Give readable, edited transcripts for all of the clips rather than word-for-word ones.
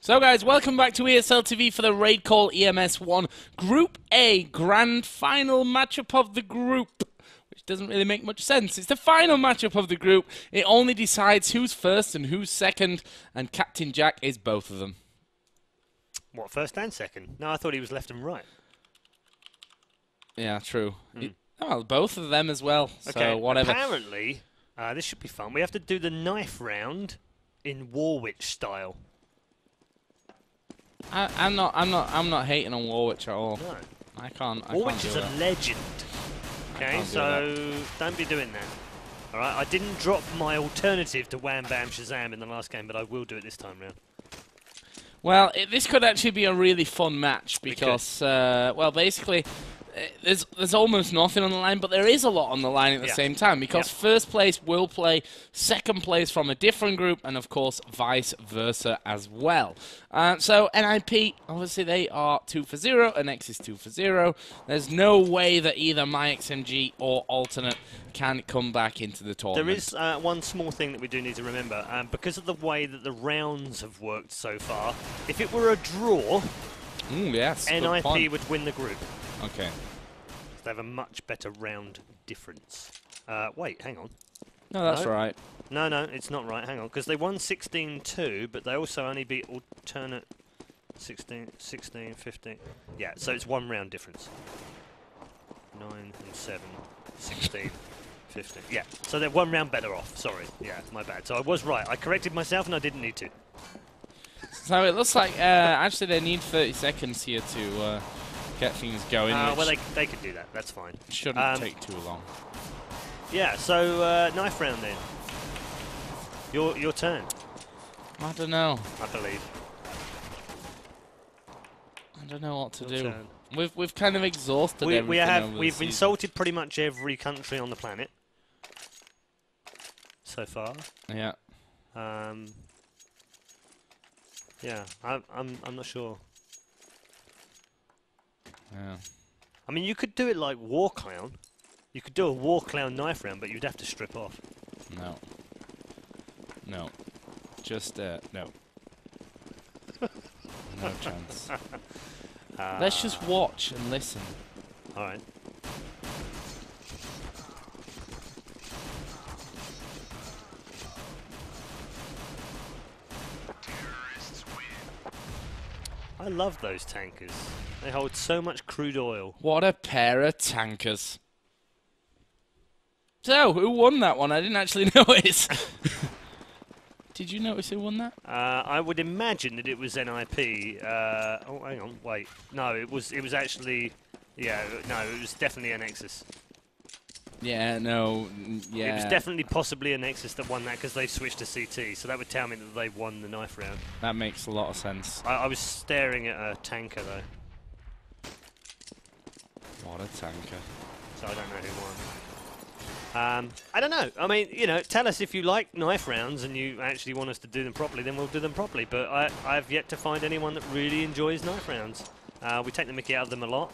So guys, welcome back to ESL TV for the RaidCall EMS 1 Group A Grand Final matchup of the group. Which doesn't really make much sense. It's the final matchup of the group. It only decides who's first and who's second, and Captain Jack is both of them. What, first and second? No, I thought he was left and right. Yeah, true. Well, both of them as well, Okay, so whatever. apparently, this should be fun. We have to do the knife round in Warwitch style. I'm not hating on Warwitch at all. No. I can't Warwitch do is a that. legend. Okay, can't do so don't be doing that. Alright, I didn't drop my alternative to Wham Bam Shazam in the last game, but I will do it this time round. Well, this could actually be a really fun match because, well, basically, there's almost nothing on the line, but there is a lot on the line at the same time because first place will play second place from a different group, and of course vice versa as well. So NiP, obviously they are 2-0, Anexis 2-0. There's no way that either MyXMG or Alternate can come back into the tournament. There is one small thing that we do need to remember. Because of the way that the rounds have worked so far, if it were a draw, yes, NiP would win the group. Okay. They have a much better round difference. Wait, hang on. No, that's right. No, it's not right. Hang on, because they won 16-2, but they also only beat alternate 16, 15. Yeah, so it's one round difference. 9 and 7, 16, 15. Yeah, so they're one round better off. Sorry. Yeah, my bad. So I was right. I corrected myself, and I didn't need to. So it looks like actually they need 30 seconds here to get things going. Well, they could do that. That's fine. Shouldn't take too long. Yeah, so knife round then. Your turn. I don't know. I believe. I don't know what to do. Turn. We've kind of exhausted everything. We've insulted pretty much every country on the planet so far. Yeah. Yeah, I'm not sure. Yeah. I mean, you could do it like War Clown. You could do a War Clown knife round, but you'd have to strip off. No. No. Just no. No chance. Let's just watch and listen. All right. I love those tankers. They hold so much crude oil. What a pair of tankers. So, who won that one? I didn't actually notice. Did you notice who won that? I would imagine that it was NiP. Oh, hang on, wait. No, it was actually... Yeah, no, it was definitely Anexis. Yeah, no, yeah. It was definitely possibly Anexis that won that because they switched to CT, so that would tell me that they won the knife round. That makes a lot of sense. I was staring at a tanker, though. What a tanker. So I don't know who won. I don't know. I mean, you know, tell us if you like knife rounds and you actually want us to do them properly, then we'll do them properly. But I've yet to find anyone that really enjoys knife rounds. We take the mickey out of them a lot.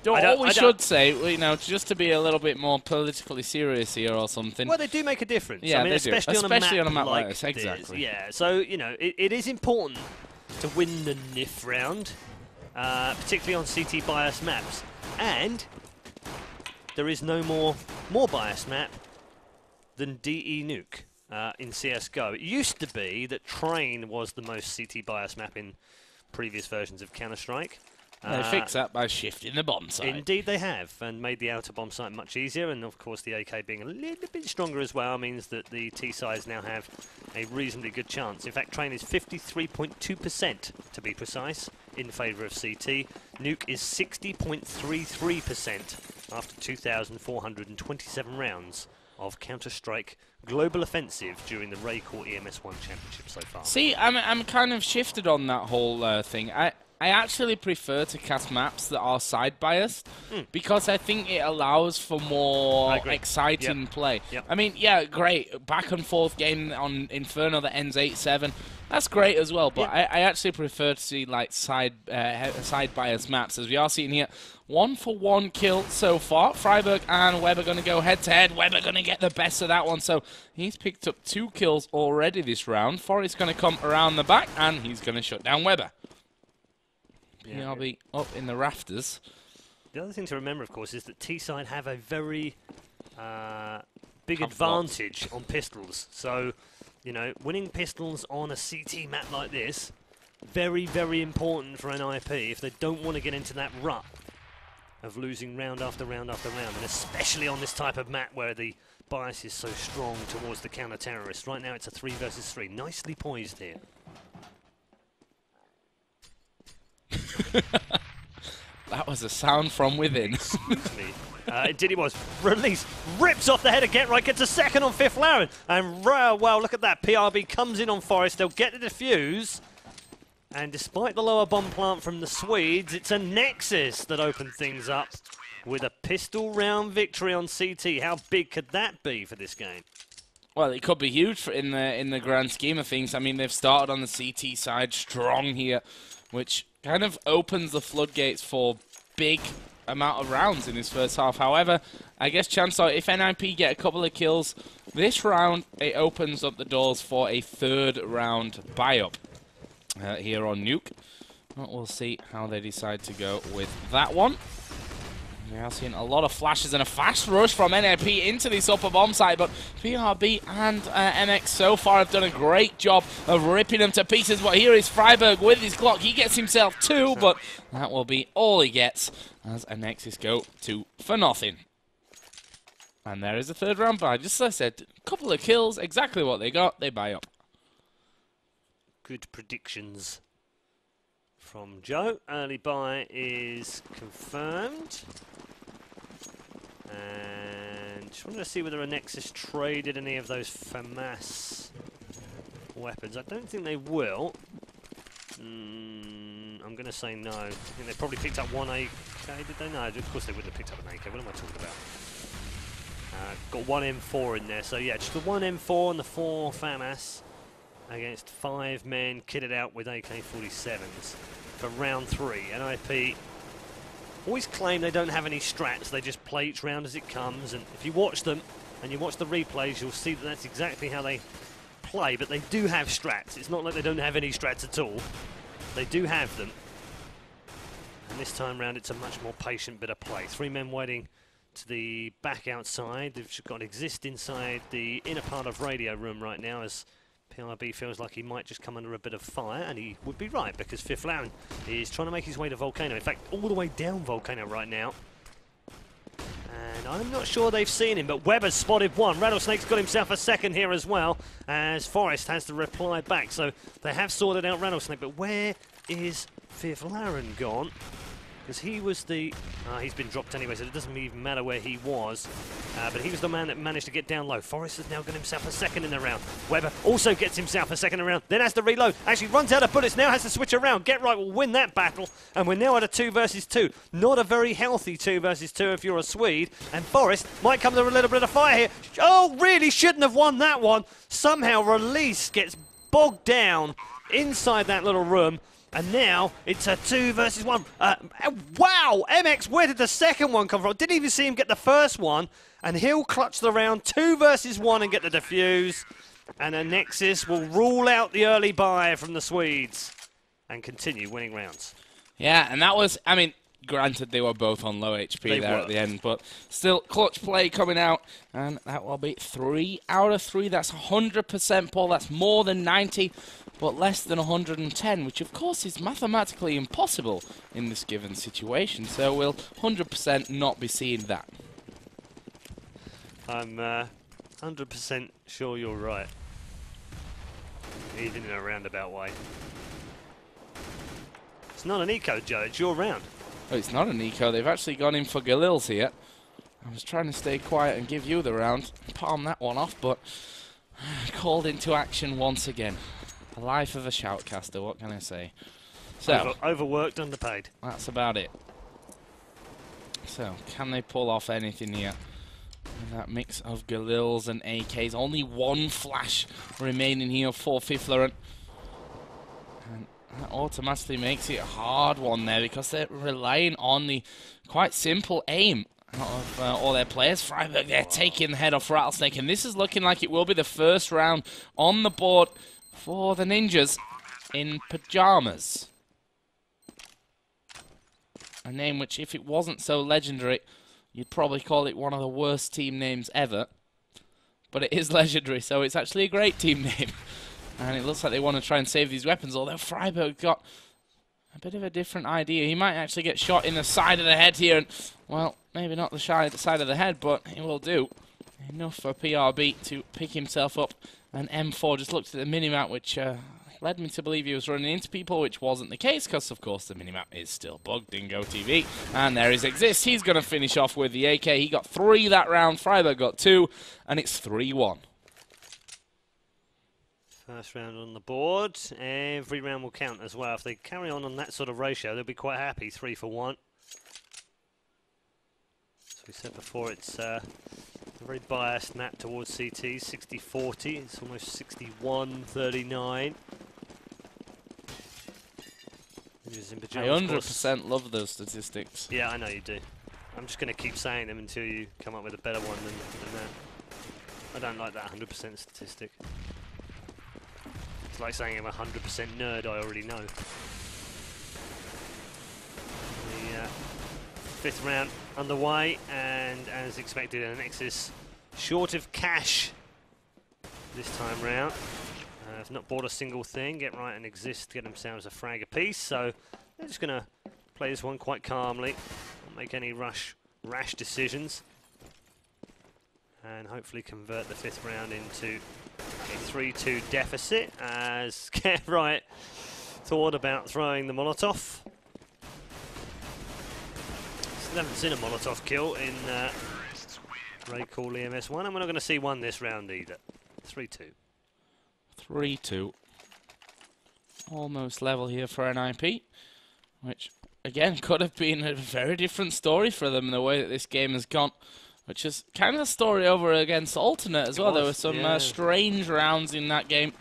All we should say, you know, just to be a little bit more politically serious here or something. Well, they do make a difference. Yeah, I mean, they especially do. Especially on a map like this. Exactly. Yeah, so, you know, it is important to win the NiP round, particularly on CT bias maps. And there is no more biased map than DE Nuke in CSGO. It used to be that Train was the most CT biased map in previous versions of Counter-Strike. They fixed that by shifting the bomb site. Indeed they have, and made the outer bomb site much easier, and of course the AK being a little bit stronger as well means that the T-sides now have a reasonably good chance. In fact, Train is 53.2% to be precise in favour of CT. Nuke is 60.33% after 2,427 rounds of Counter-Strike Global Offensive during the RaidCall EMS 1 Championship so far. See, I'm kind of shifted on that whole thing. I actually prefer to cast maps that are side biased because I think it allows for more exciting play. Yep. I mean, yeah, great back and forth game on Inferno that ends 8-7. That's great as well, but I actually prefer to see like side biased maps, as we are seeing here. 1-for-1 kill so far. Freiburg and Weber going to go head-to-head. Weber going to get the best of that one, so he's picked up 2 kills already this round. Forrest's going to come around the back, and he's going to shut down Weber. PRB up in the rafters. The other thing to remember, of course, is that T-side have a very big advantage on pistols. So, you know, winning pistols on a CT map like this, very, very important for NiP if they don't want to get into that rut of losing round after round after round, and especially on this type of map where the bias is so strong towards the counter-terrorists. Right now it's a 3 versus 3. Nicely poised here. That was a sound from within. Excuse me. Indeed it was. Release. Rips off the head of Get Right. Gets a second on Fifth Laren. And wow, look at that. PRB comes in on Forest. They'll get the defuse. And despite the lower bomb plant from the Swedes, it's Anexis that opened things up with a pistol round victory on CT. How big could that be for this game? Well, it could be huge in the grand scheme of things. I mean, they've started on the CT side strong here, which kind of opens the floodgates for big amount of rounds in this first half. However, I guess chances are if NiP get a couple of kills this round, it opens up the doors for a third round buy-up here on Nuke. But we'll see how they decide to go with that one. We are seeing a lot of flashes and a fast rush from NiP into this upper bomb site, but PRB and MX so far have done a great job of ripping them to pieces. But here is Freiburg with his Glock. He gets himself 2, but that will be all he gets as Anexis go 2 for nothing. And there is the third round buy. Just as I said, a couple of kills, exactly what they got, they buy up. Good predictions from Joe. Early buy is confirmed. And just wanted to see whether Anexis traded any of those FAMAS weapons. I don't think they will. I'm going to say no. I think they probably picked up one AK. Did they? No, of course they wouldn't have picked up an AK. What am I talking about? Got one M4 in there. So yeah, just the one M4 and the 4 FAMAS against 5 men kitted out with AK-47s for round 3. NiP always claim they don't have any strats, they just play each round as it comes, and if you watch them and you watch the replays, you'll see that that's exactly how they play, but they do have strats. It's not like they don't have any strats at all. They do have them. And this time round it's a much more patient bit of play. 3 men waiting to the back outside. They've got Exist inside the inner part of radio room right now as PRB feels like he might just come under a bit of fire, and he would be right because Fifth Laren is trying to make his way to Volcano. In fact, all the way down Volcano right now. And I'm not sure they've seen him, but Weber's spotted one. Rattlesnake's got himself a second here as well, as Forrest has to reply back. So they have sorted out Rattlesnake, but where is Fifth Laren gone? Because he was the... he's been dropped anyway, so it doesn't even matter where he was. But he was the man that managed to get down low. Forrest has now got himself a second in the round. Weber also gets himself a second in the round, then has to reload. Actually runs out of bullets, now has to switch around. Get Right will win that battle, and we're now at a 2 versus 2. Not a very healthy 2 versus 2 if you're a Swede. And Forrest might come to a little bit of fire here. Oh, really shouldn't have won that one. Somehow Release gets bogged down inside that little room. And now it's a 2 versus 1. Wow! MX, where did the second one come from? Didn't even see him get the first one. And he'll clutch the round 2 versus 1 and get the defuse. And Anexis will rule out the early buy from the Swedes and continue winning rounds. Yeah, and that was, I mean, granted they were both on low HP at the end, but still clutch play coming out, and that will be 3 out of 3. That's 100%, Paul. That's more than 90, but less than 110, which of course is mathematically impossible in this given situation. So we'll 100% not be seeing that. I'm 100% sure you're right, even in a roundabout way. It's not an eco, Joe. It's your round. Oh, it's not an eco. They've actually gone in for Galil's here. I was trying to stay quiet and give you the round. Palm that one off, but called into action once again. The life of a shoutcaster, what can I say? So overworked, underpaid. that's about it. So can they pull off anything here? With that mix of Galils and AKs. Only one flash remaining here for Fiflaren. And that automatically makes it a hard one there because they're relying on the quite simple aim of all their players. Freiburg, they're taking the head off Rattlesnake, and this is looking like it will be the first round on the board for the Ninjas in pajamas. A name which, if it wasn't so legendary, you'd probably call it one of the worst team names ever. But it is legendary, so it's actually a great team name. And it looks like they want to try and save these weapons, although Freiburg got a bit of a different idea. He might actually get shot in the side of the head here, and, well, maybe not the side of the head, but it will do. Enough for PRB to pick himself up. And M4 just looked at the minimap, which led me to believe he was running into people, which wasn't the case, because, of course, the minimap is still bugged in GoTV. And there is Exist. He's going to finish off with the AK. He got 3 that round. Freiburg got 2, and it's 3-1. First round on the board. Every round will count as well. If they carry on that sort of ratio, they'll be quite happy. 3 for 1. As we said before, it's a very biased map towards CT. 60-40. It's almost 61-39. I 100% love those statistics. Yeah, I know you do. I'm just going to keep saying them until you come up with a better one than that. I don't like that 100% statistic. It's like saying I'm a 100% nerd, I already know. The 5th round underway, and as expected, Anexis short of cash this time round. Have not bought a single thing. Get right and Exist, get themselves a frag apiece, so they're just going to play this one quite calmly, not make any rash decisions, and hopefully convert the 5th round into a 3-2 deficit, as Get Right thought about throwing the Molotov. Still haven't seen a Molotov kill in RaidCall EMS 1, and we're not going to see one this round either. 3-2. 3-2. Almost level here for NiP, which, again, could have been a very different story for them in the way that this game has gone, which is kind of a story over against Alternate as well. There were some strange rounds in that game.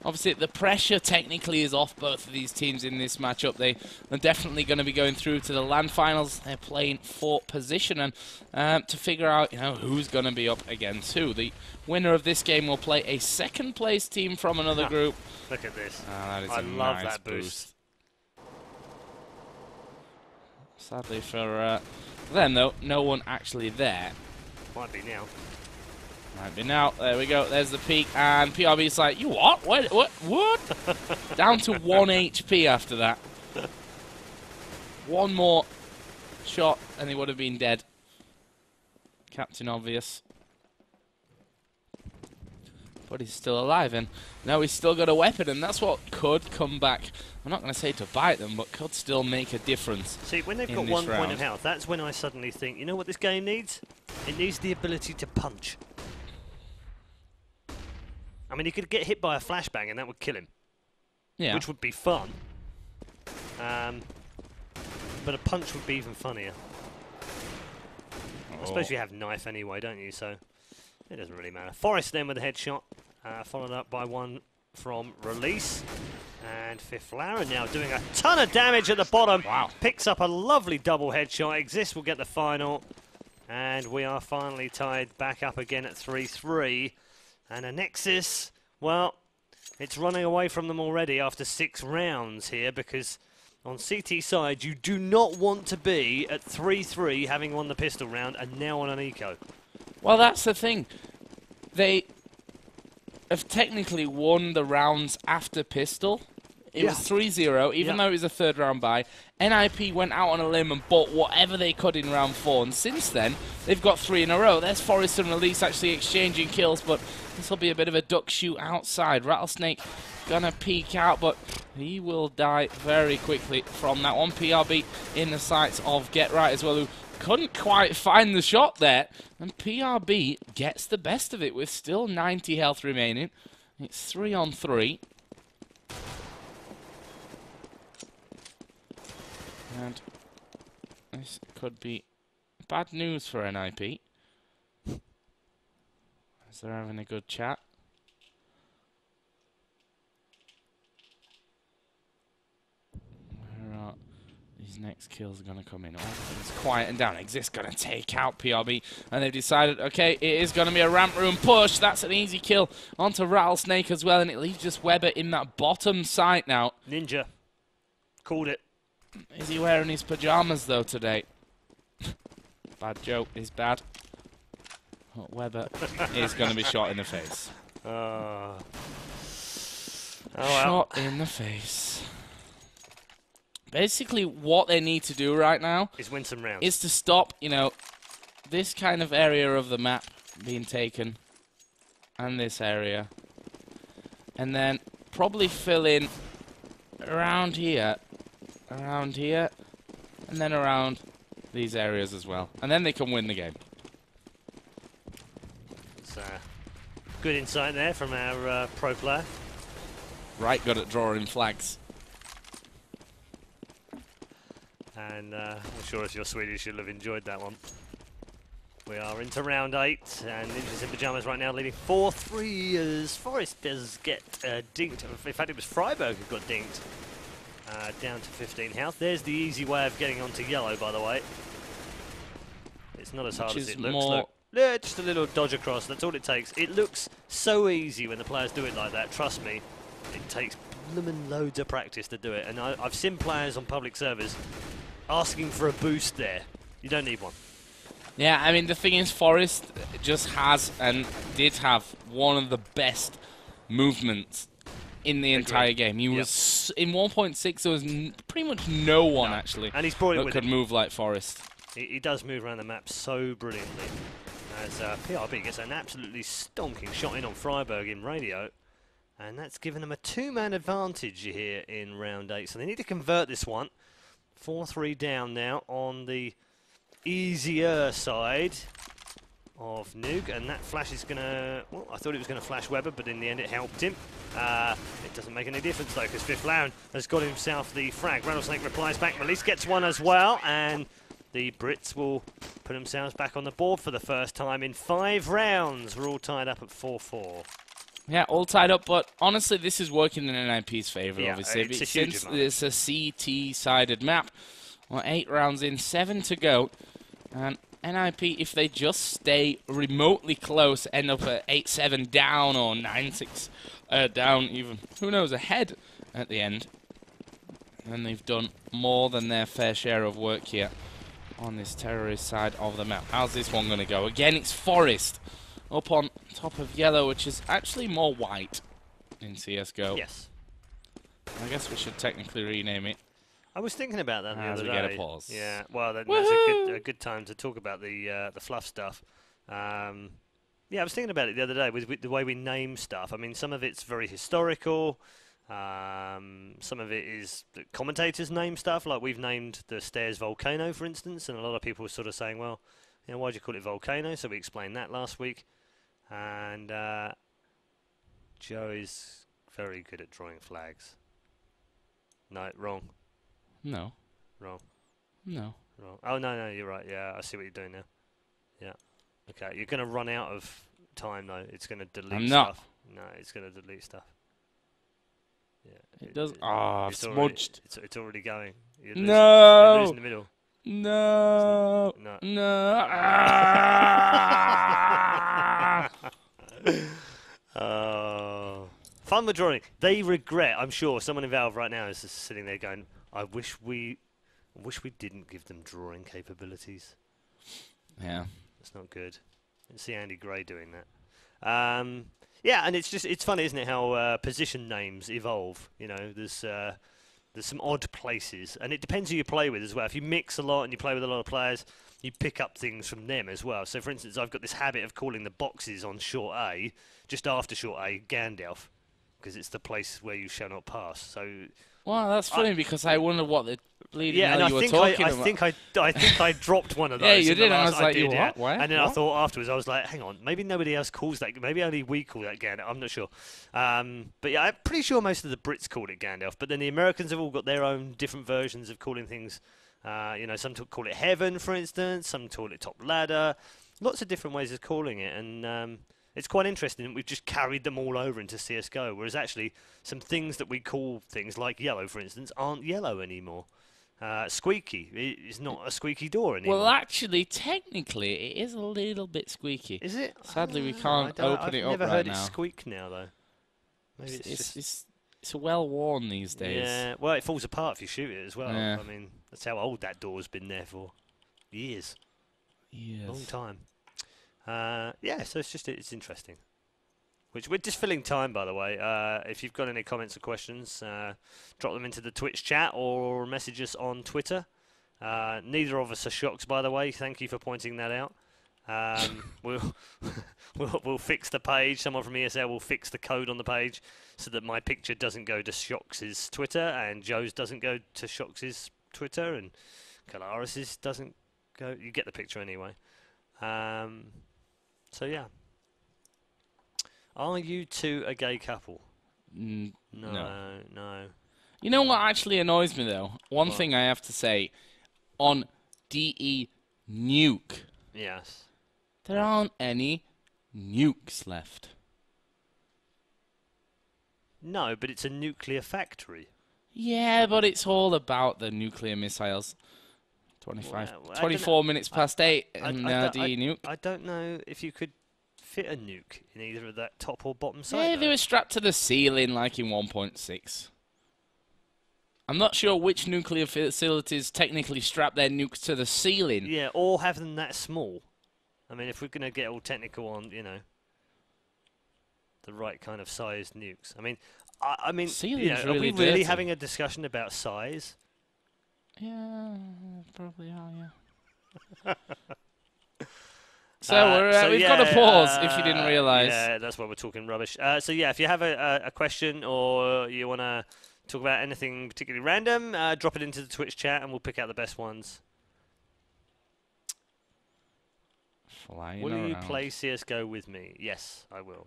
Obviously, the pressure technically is off both of these teams in this matchup. They're definitely going to be going through to the LAN finals. They're playing for position and to figure out, who's going to be up against who. The winner of this game will play a second-place team from another group. Look at this. That is I love nice that boost. Sadly for them, though, no one actually there. Might be now. Might be now. There we go. There's the peak, and PRB's like, you what? What? Down to 1 HP after that. One more shot, and he would have been dead. Captain Obvious. But he's still alive, and now he's still got a weapon, and that's what could come back. I'm not going to say to bite them, but could still make a difference. See, when they've got 1 point of health, that's when I suddenly think, you know what this game needs? It needs the ability to punch. I mean, he could get hit by a flashbang and that would kill him. Yeah. Which would be fun. But a punch would be even funnier. I suppose you have knife anyway, don't you? So it doesn't really matter. Forrest then with a headshot, followed up by one from Release. And Fiflaren now doing a ton of damage at the bottom. Wow. Picks up a lovely double headshot. Exist will get the final. And we are finally tied back up again at 3-3. And Anexis, well, it's running away from them already after 6 rounds here, because on CT side, you do not want to be at 3-3 having won the pistol round and now on an eco. Well, that's the thing. They have technically won the rounds after pistol. It was 3-0, even though it was a 3rd round bye. NiP went out on a limb and bought whatever they could in round 4, and since then, they've got 3 in a row. There's Forrest and Release actually exchanging kills, but this will be a bit of a duck shoot outside. Rattlesnake gonna peek out, but he will die very quickly from that one. PRB in the sights of Get Right as well, who couldn't quite find the shot there, and PRB gets the best of it with still 90 health remaining. It's 3-on-3. And this could be bad news for NiP. As they're having a good chat. Where are these next kills going to come in? Oh, it's quieting down. Exist going to take out PRB. And they've decided, okay, it is going to be a ramp room push. That's an easy kill onto Rattlesnake as well. And it leaves just Weber in that bottom site now. Ninja. Called it. Is he wearing his pajamas, though, today? Bad joke is bad. Oh, Weber is going to be shot in the face. Oh, Shot in the face. Basically, what they need to do right now is win some rounds. Is to stop, you know, this kind of area of the map being taken, and this area, and then probably fill in around here, and then around these areas as well, and then they can win the game. It's good insight there from our pro player. Right good at drawing flags. And I'm sure if you're Swedish, you'll have enjoyed that one. We are into round 8, and Ninjas in Pyjamas right now leading 4-3 as Forest does get dinked. In fact, it was Freiburg who got dinked. Down to 15 health. There's the easy way of getting onto yellow, by the way. It's not as hard as it looks. Look. Yeah, just a little dodge across. That's all it takes. It looks so easy when the players do it like that. Trust me, it takes blooming loads of practice to do it. And I've seen players on public servers asking for a boost there. You don't need one. Yeah, I mean, the thing is, Forest just has and did have one of the best movements in the entire game. He was in 1.6. There was pretty much no one actually and he's brought it that with could him. Move like Forest. He does move around the map so brilliantly. As PRB gets an absolutely stonking shot in on Freiburg in radio, and that's given them a 2-man advantage here in round 8. So they need to convert this one. 4-3 down now on the easier side of Nuke, and that flash is going to... Well, I thought it was going to flash Weber, but in the end it helped him. It doesn't make any difference, though, because Fifth Lounge has got himself the frag. Rattlesnake replies back. Release gets one as well, and the Brits will put themselves back on the board for the first time in 5 rounds. We're all tied up at 4-4. Yeah, all tied up, but honestly, this is working in NiP's favour, obviously. It's a Since huge it's a CT-sided map, well, 8 rounds in, 7 to go, and NiP, if they just stay remotely close, end up at 8-7 down or 9-6 down, even, who knows, ahead at the end. And they've done more than their fair share of work here on this terrorist side of the map. How's this one going to go? Again, it's Forest up on top of yellow, which is actually more white in CSGO. Yes. I guess we should technically rename it. I was thinking about that the other day. As we get applause. Yeah, well, that's a good time to talk about the fluff stuff. Yeah, I was thinking about it the other day with the way we name stuff. I mean, some of it's very historical. Some of it is the commentators name stuff, like we've named the stairs Volcano, for instance, and a lot of people were sort of saying, well, you know, why'd you call it Volcano? So we explained that last week. And Joe is very good at drawing flags. No, wrong. No. Wrong. No. Wrong. Oh, no, you're right. Yeah, I see what you're doing now. Yeah. Okay, you're going to run out of time, though. It's going to delete stuff. No, it's going to delete stuff. Yeah. It does. Ah, smudged. It's already going. You're losing the middle. No. No. No. Oh. Fun with drawing. They regret, I'm sure, someone in Valve right now is just sitting there going, I wish we didn't give them drawing capabilities. Yeah. That's not good. I see Andy Gray doing that. Yeah, and it's funny, isn't it, how position names evolve. You know, there's some odd places, and it depends who you play with as well. If you mix a lot and you play with a lot of players, you pick up things from them as well. So, for instance, I've got this habit of calling the boxes on short A, just after short A, Gandalf, because it's the place where you shall not pass. So, well, that's funny because I wonder what the bleeding hell you were talking about. I think I dropped one of those. Yeah, you did. I was like, you what? Where? And then what? I thought afterwards, I was like, hang on, maybe nobody else calls that. Maybe only we call that Gandalf. I'm not sure. But yeah, I'm pretty sure most of the Brits called it Gandalf. But then the Americans have all got their own different versions of calling things You know, some call it heaven, for instance. Some call it top ladder. Lots of different ways of calling it, and it's quite interesting that we've just carried them all over into CS:GO, whereas actually some things that we call things like yellow, for instance, aren't yellow anymore. Squeaky is not a squeaky door anymore. Well, actually, technically, it is a little bit squeaky. Is it? Sadly, we can't open it up right now. I've never heard it squeak now, though. Maybe it's well worn these days. Yeah, well, it falls apart if you shoot it as well. Yeah. I mean, that's how old that door's been there for. Years. Yes. Long time. Yeah, so it's interesting. Which we're just filling time, by the way. If you've got any comments or questions, drop them into the Twitch chat or message us on Twitter. Neither of us are shocked, by the way. Thank you for pointing that out. We'll fix the page. Someone from ESL will fix the code on the page so that my picture doesn't go to Shox's Twitter and Joe's doesn't go to Shox's Twitter and Kalaris's doesn't go. You get the picture anyway. So yeah. Are you two a gay couple? No. No. You know what actually annoys me though? One thing I have to say on DE Nuke. Yes. There aren't any nukes left. No, but it's a nuclear factory. Yeah, but it's all about the nuclear missiles. 24 minutes past 8 and DE Nuke. I don't know if you could fit a nuke in either of that top or bottom side. Yeah, they were strapped to the ceiling like in 1.6. I'm not sure which nuclear facilities technically strap their nukes to the ceiling. Yeah, or have them that small. I mean, if we're going to get all technical on, you know, the right kind of sized nukes. I mean, you know, really are we really dirty. having a discussion about size? Yeah, probably are, yeah. So we've got to pause if you didn't realise. Yeah, that's why we're talking rubbish. So yeah, if you have a question or you want to talk about anything particularly random, drop it into the Twitch chat and we'll pick out the best ones. Will you play CS:GO with me? Yes, I will.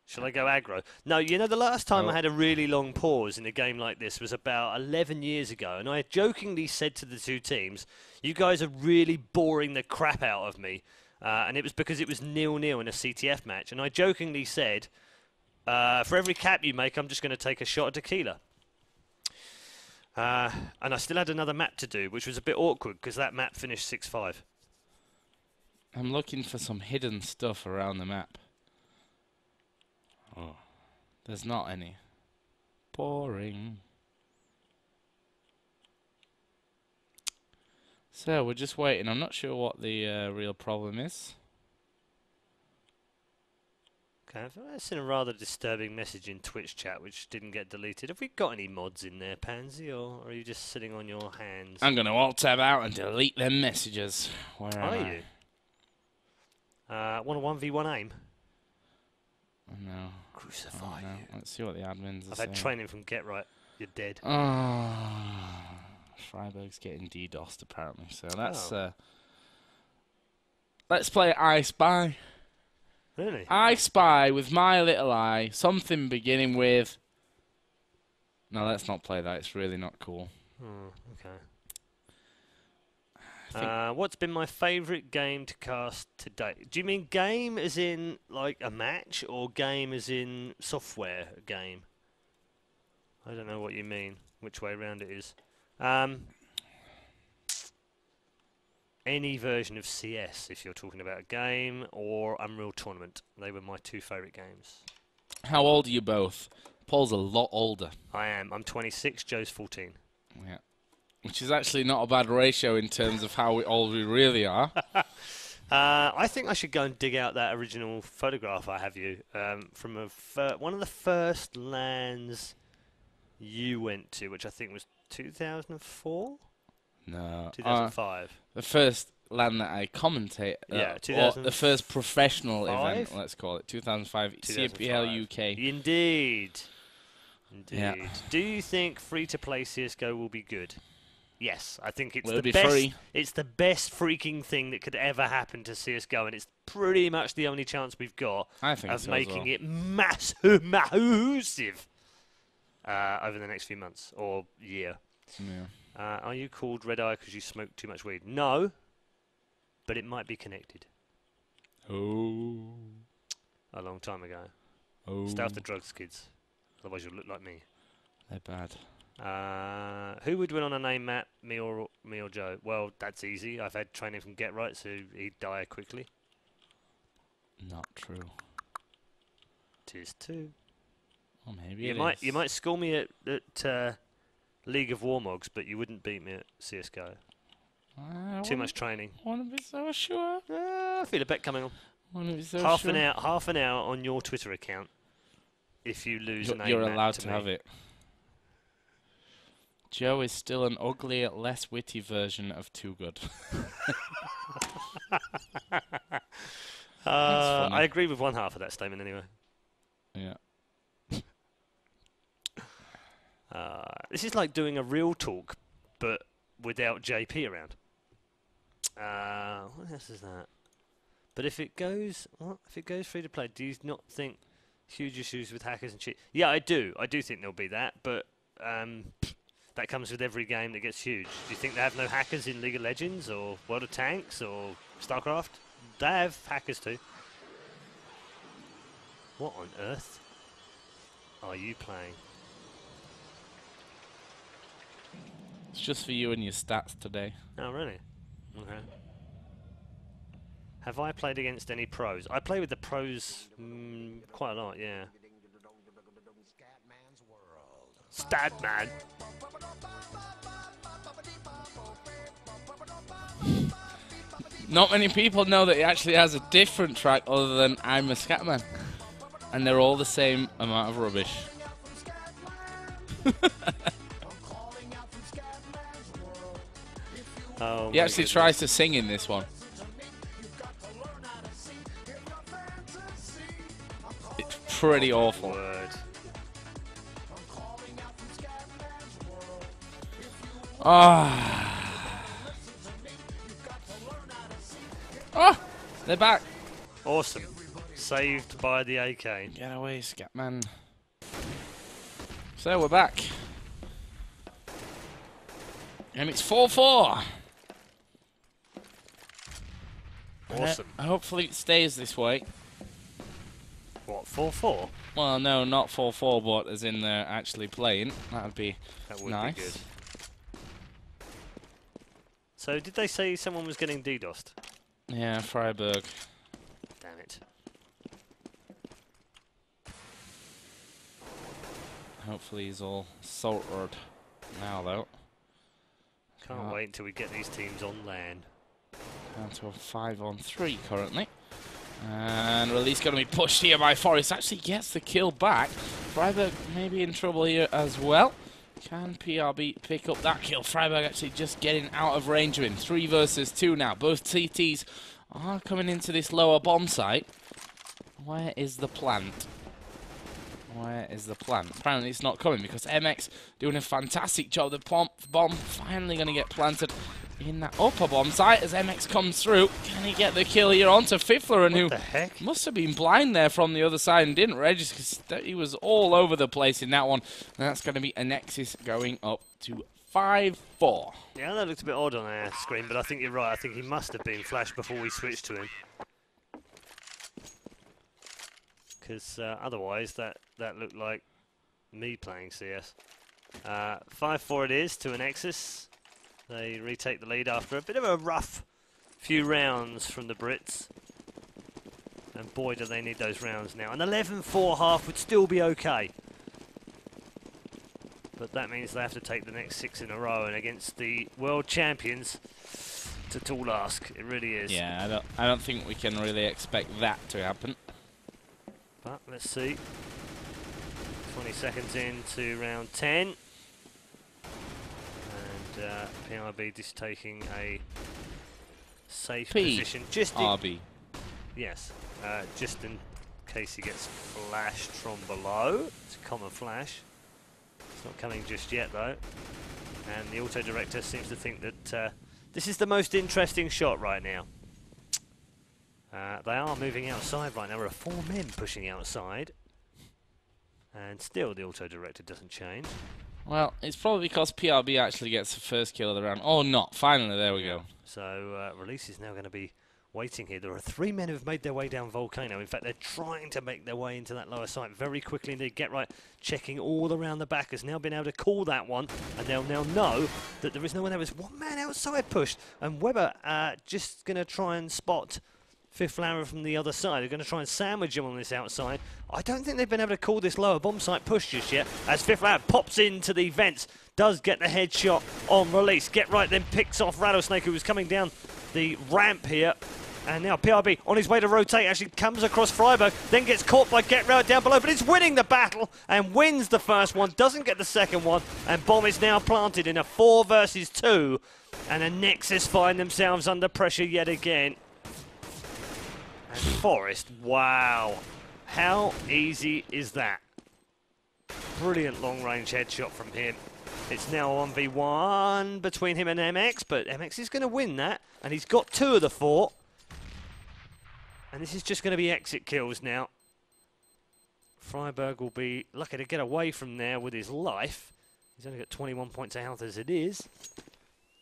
Shall I go aggro? No, you know, the last time I had a really long pause in a game like this was about 11 years ago, and I jokingly said to the two teams, you guys are really boring the crap out of me, and it was because it was 0-0 in a CTF match, and I jokingly said, for every cap you make, I'm just going to take a shot of tequila. And I still had another map to do, which was a bit awkward, because that map finished 6-5. I'm looking for some hidden stuff around the map. Oh, there's not any. Boring. So we're just waiting. I'm not sure what the real problem is. Okay, I've seen a rather disturbing message in Twitch chat which didn't get deleted. Have we got any mods in there, Pansy, or are you just sitting on your hands? I'm going to alt-tab out and delete them messages. Where are you? Want a 1v1 aim? No. Crucify you. Let's see what the admins are I've saying. had training from Get Right. You're dead. Freiburg's getting DDoSed apparently. So that's let's play I Spy. Really? I Spy with my little eye. Something beginning with. No, let's not play that. It's really not cool. Oh, okay. What's been my favourite game to cast to date? Do you mean game as in like a match or game as in software game? I don't know what you mean, which way around it is. Any version of CS, if you're talking about a game, or Unreal Tournament. They were my two favourite games. How old are you both? Paul's a lot older. I am. I'm 26, Joe's 14. Yeah. Which is actually not a bad ratio in terms of how old we really are. I think I should go and dig out that original photograph I have you from one of the first LANs you went to, which I think was 2004? No. 2005. The first LAN that I commentate. Yeah, or the first professional event, let's call it. 2005. CPL UK. Indeed. Yeah. Do you think free-to-play CS:GO will be good? Yes, I think it's the best. Free. It's the best freaking thing that could ever happen to CS:GO, and it's pretty much the only chance we've got of making it massive over the next few months or year. Yeah. Are you called Red Eye because you smoke too much weed? No, but it might be connected. Oh. A long time ago. Oh. Stay off the drugs, kids. Otherwise you'll look like me. They're bad. Who would win on a name map, me or Joe? Well, that's easy. I've had training from Get Right, so he'd die quickly. Not true. 'Tis too. Or maybe You might school me at League of Warmogs, but you wouldn't beat me at CS:GO. Too much training. Want to be so sure? I feel a bet coming on. Want to be so Half sure? an hour on your Twitter account. If you lose an You're map allowed to to me. have it. Joe is still an uglier, less witty version of Too Good. I agree with one half of that statement anyway. Yeah. This is like doing a real talk, but without JP around. What else is that? But if it goes free to play, do you not think huge issues with hackers and cheat? Yeah, I do. I do think there'll be that, but that comes with every game that gets huge. Do you think they have no hackers in League of Legends or World of Tanks or StarCraft? They have hackers too. What on earth are you playing? It's just for you and your stats today. Oh, really? Okay. Have I played against any pros? I play with the pros quite a lot, yeah. Statman. Not many people know that he actually has a different track other than I'm a Scatman. And they're all the same amount of rubbish. Oh, he actually tries to sing in this one. It's pretty awful. Word. Oh, they're back. Awesome. Saved by the AK. Get away, Scatman. So we're back. And it's 4-4. Awesome. Hopefully it stays this way. What, 4-4? Well, no, not 4-4, but as in they're actually playing. That would be nice. Be good. So did they say someone was getting DDoSed? Yeah, Freiburg. Damn it. Hopefully he's all sorted now, though. Can't wait until we get these teams on LAN. Down to a 5-on-3 currently. And release going to be pushed here by Forrest. Actually gets the kill back. Freiburg may be in trouble here as well. Can PRB pick up that kill? Freiburg actually just getting out of range of him. 3 versus 2 now. Both CTs are coming into this lower bomb site. Where is the plant? Where is the plant? Apparently it's not coming because MX doing a fantastic job. The bomb finally going to get planted in that upper bomb site as MX comes through. Can he get the kill here onto Fiffler, and who must have been blind there from the other side and didn't register because he was all over the place in that one. And that's going to be Anexis going up to 5-4. Yeah, that looked a bit odd on our screen, but I think you're right. I think he must have been flashed before we switched to him. Because otherwise that looked like me playing CS. 5-4 it is to Anexis. They retake the lead after a bit of a rough few rounds from the Brits. And boy, do they need those rounds now. An 11-4 half would still be okay. But that means they have to take the next 6 in a row, and against the world champions, it's a tall ask. It really is. Yeah, I don't think we can really expect that to happen. But let's see. 20 seconds into round 10. And PRB just taking a safe position. Just RB. Yes. Just in case he gets flashed from below. It's a common flash. It's not coming just yet though. And the auto director seems to think that this is the most interesting shot right now. They are moving outside right now. There are 4 men pushing outside. And still the auto director doesn't change. Well, it's probably because PRB actually gets the first kill of the round. Oh, not. Finally, there we go. So Release is now going to be waiting here. There are 3 men who have made their way down Volcano. In fact, they're trying to make their way into that lower site very quickly indeed. Get right, checking all around the back, has now been able to call that one, and they'll now know that there is no one there. There's one man outside pushed, and Weber just going to try and spot Fifth Flower from the other side. They're going to try and sandwich him on this outside. I don't think they've been able to call this lower bomb site push just yet, as Fifth Flower pops into the vents, does get the headshot on Release. Get right, then picks off Rattlesnake, who was coming down the ramp here. And now PRB on his way to rotate actually comes across Freiburg, then gets caught by Get Right down below, but it's winning the battle and wins the first one, doesn't get the second one, and Bomb is now planted in a 4 versus 2, and Anexis find themselves under pressure yet again. And Forest, wow, how easy is that? Brilliant long-range headshot from him. It's now 1v1 between him and MX, but MX is going to win that, and he's got 2 of the 4. And this is just going to be exit kills now. Freiburg will be lucky to get away from there with his life. He's only got 21 points of health as it is.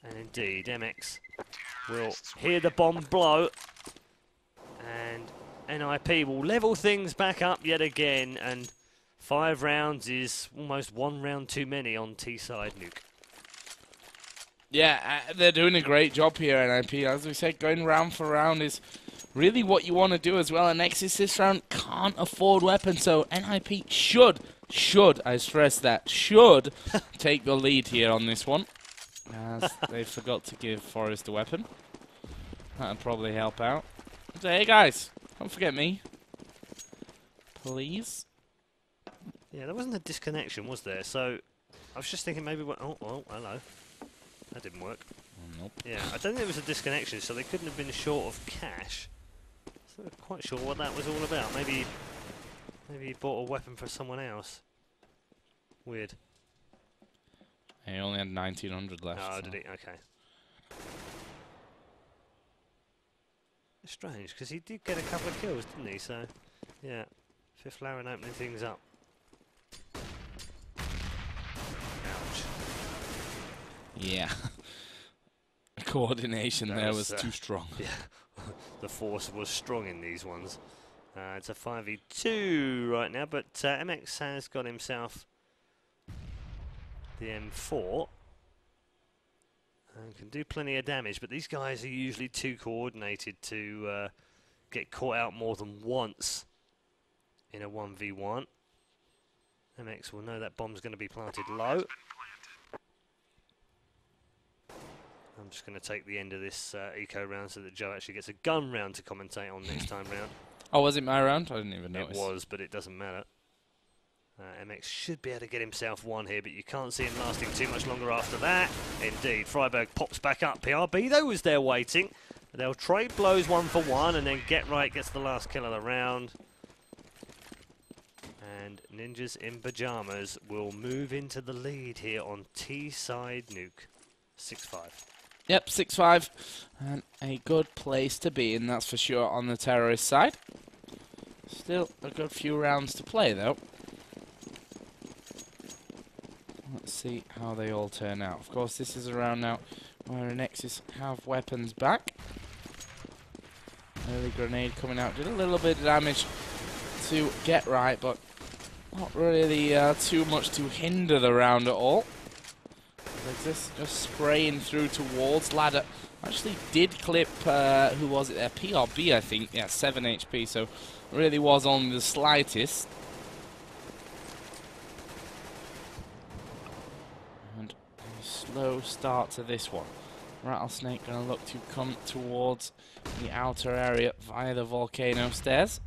And indeed, MX will hear the bomb blow. And NiP will level things back up yet again. And 5 rounds is almost 1 round too many on T-side Nuke. Yeah, they're doing a great job here, NiP. As we said, going round for round is really what you want to do as well. And Anexis this round can't afford weapons, so NiP should, I stress that, should take the lead here on this one. As they forgot to give Forrest a weapon. That would probably help out. So, hey guys, don't forget me. Please. Yeah, there wasn't a disconnection, was there? So, I was just thinking maybe... Oh, hello. That didn't work. Nope. Yeah, I don't think there was a disconnection, so they couldn't have been short of cash. So I'm quite sure what that was all about. Maybe he bought a weapon for someone else. Weird. He only had 1900 left. Oh, so. did he? Okay. It's strange, because he did get a couple of kills, didn't he? So, yeah. Fifth Laren opening things up. Ouch. Yeah. Coordination there was too strong. Yeah. The force was strong in these ones. It's a 5v2 right now, but MX has got himself the M4 and can do plenty of damage, but these guys are usually too coordinated to get caught out more than once in a 1v1. MX will know that bomb's going to be planted low. I'm just going to take the end of this eco round so that Joe actually gets a gun round to commentate on next time round. Oh, was it my round? I didn't even notice. It was, but it doesn't matter. MX should be able to get himself one here, but you can't see him lasting too much longer after that. Indeed, Freiburg pops back up. PRB, though, was there waiting. They'll trade blows 1 for 1, and then Get Right gets the last kill of the round. And Ninjas in Pajamas will move into the lead here on T-side Nuke. 6-5. Yep, 6-5, and a good place to be in, that's for sure, on the terrorist side. Still a good few rounds to play, though. Let's see how they all turn out. Of course, this is a round now where Anexis have weapons back. Early grenade coming out, did a little bit of damage to Get Right, but not really too much to hinder the round at all. Just spraying through towards ladder. Actually did clip, who was it there? PRB, I think. Yeah, 7 HP, so really was on the slightest. And a slow start to this one. Rattlesnake going to look to come towards the outer area via the volcano stairs.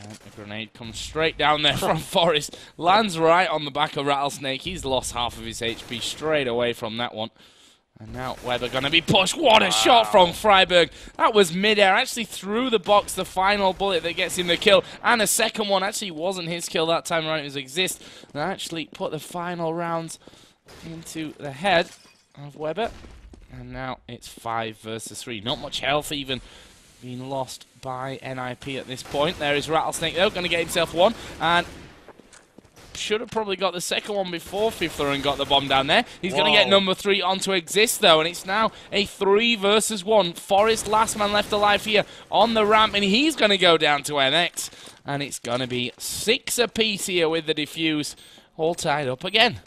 And a grenade comes straight down there from Forrest. Lands right on the back of Rattlesnake. He's lost half of his HP straight away from that one. And now Weber going to be pushed. What a shot from Freiburg. That was mid-air. Actually through the box, the final bullet that gets him the kill. And a second one actually wasn't his kill that time around. It was Exist. And actually put the final rounds into the head of Weber. And now it's 5 versus 3. Not much health even being lost by NiP at this point. There is Rattlesnake though, going to get himself one. And should have probably got the second one before Fifthler got the bomb down there. He's going to get number 3 onto Exist, though, and it's now a 3 versus 1. Forest, last man left alive here on the ramp, and he's going to go down to NX. And it's going to be 6 apiece here with the defuse, all tied up again.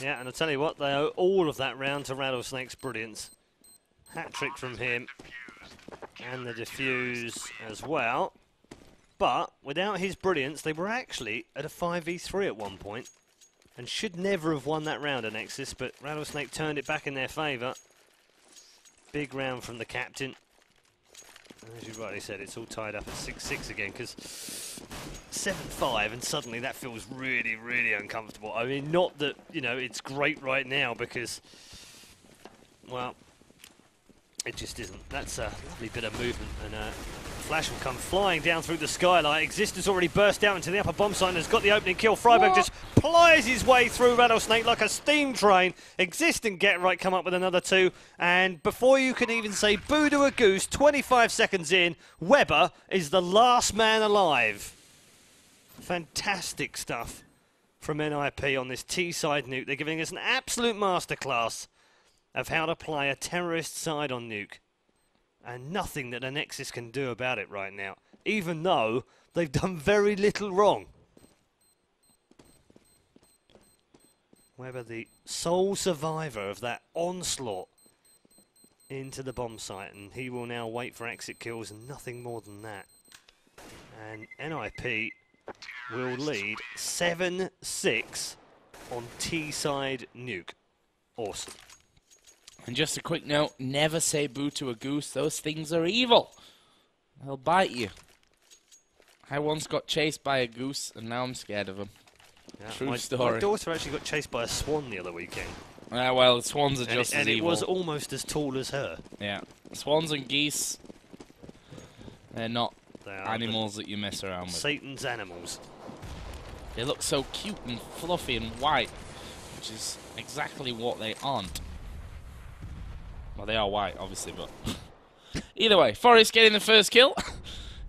Yeah, and I'll tell you what, they owe all of that round to Rattlesnake's brilliance. Hat-trick from him, and the defuse as well. But without his brilliance, they were actually at a 5v3 at one point, and should never have won that round, Anexis, but Rattlesnake turned it back in their favour. Big round from the captain. And as you rightly said, it's all tied up at 6-6 again, because 7-5, and suddenly that feels really, really uncomfortable. I mean, not that, you know, it's great right now, because, well, it just isn't. That's a lovely bit of movement, and Flash will come flying down through the skylight. Exist has already burst out into the upper bomb site and has got the opening kill. Freiburg just plies his way through Rattlesnake like a steam train. Exist and Get Right come up with another 2, and before you can even say boo to a goose, 25 seconds in, Weber is the last man alive. Fantastic stuff from NiP on this T-side nuke. They're giving us an absolute masterclass of how to play a terrorist side on nuke. And nothing that Anexis can do about it right now, even though they've done very little wrong. Weber, the sole survivor of that onslaught into the bomb site, and he will now wait for exit kills and nothing more than that. And NiP will lead 7-6 on T-side nuke. Awesome. And just a quick note, never say boo to a goose. Those things are evil. They'll bite you. I once got chased by a goose, and now I'm scared of them. Yeah, True story. My daughter actually got chased by a swan the other weekend. Well, swans are just as evil. And it was almost as tall as her. Yeah. Swans and geese, they're not animals that you mess around with. Satan's animals. They look so cute and fluffy and white, which is exactly what they aren't. Well, they are white, obviously, but either way, Forest getting the first kill.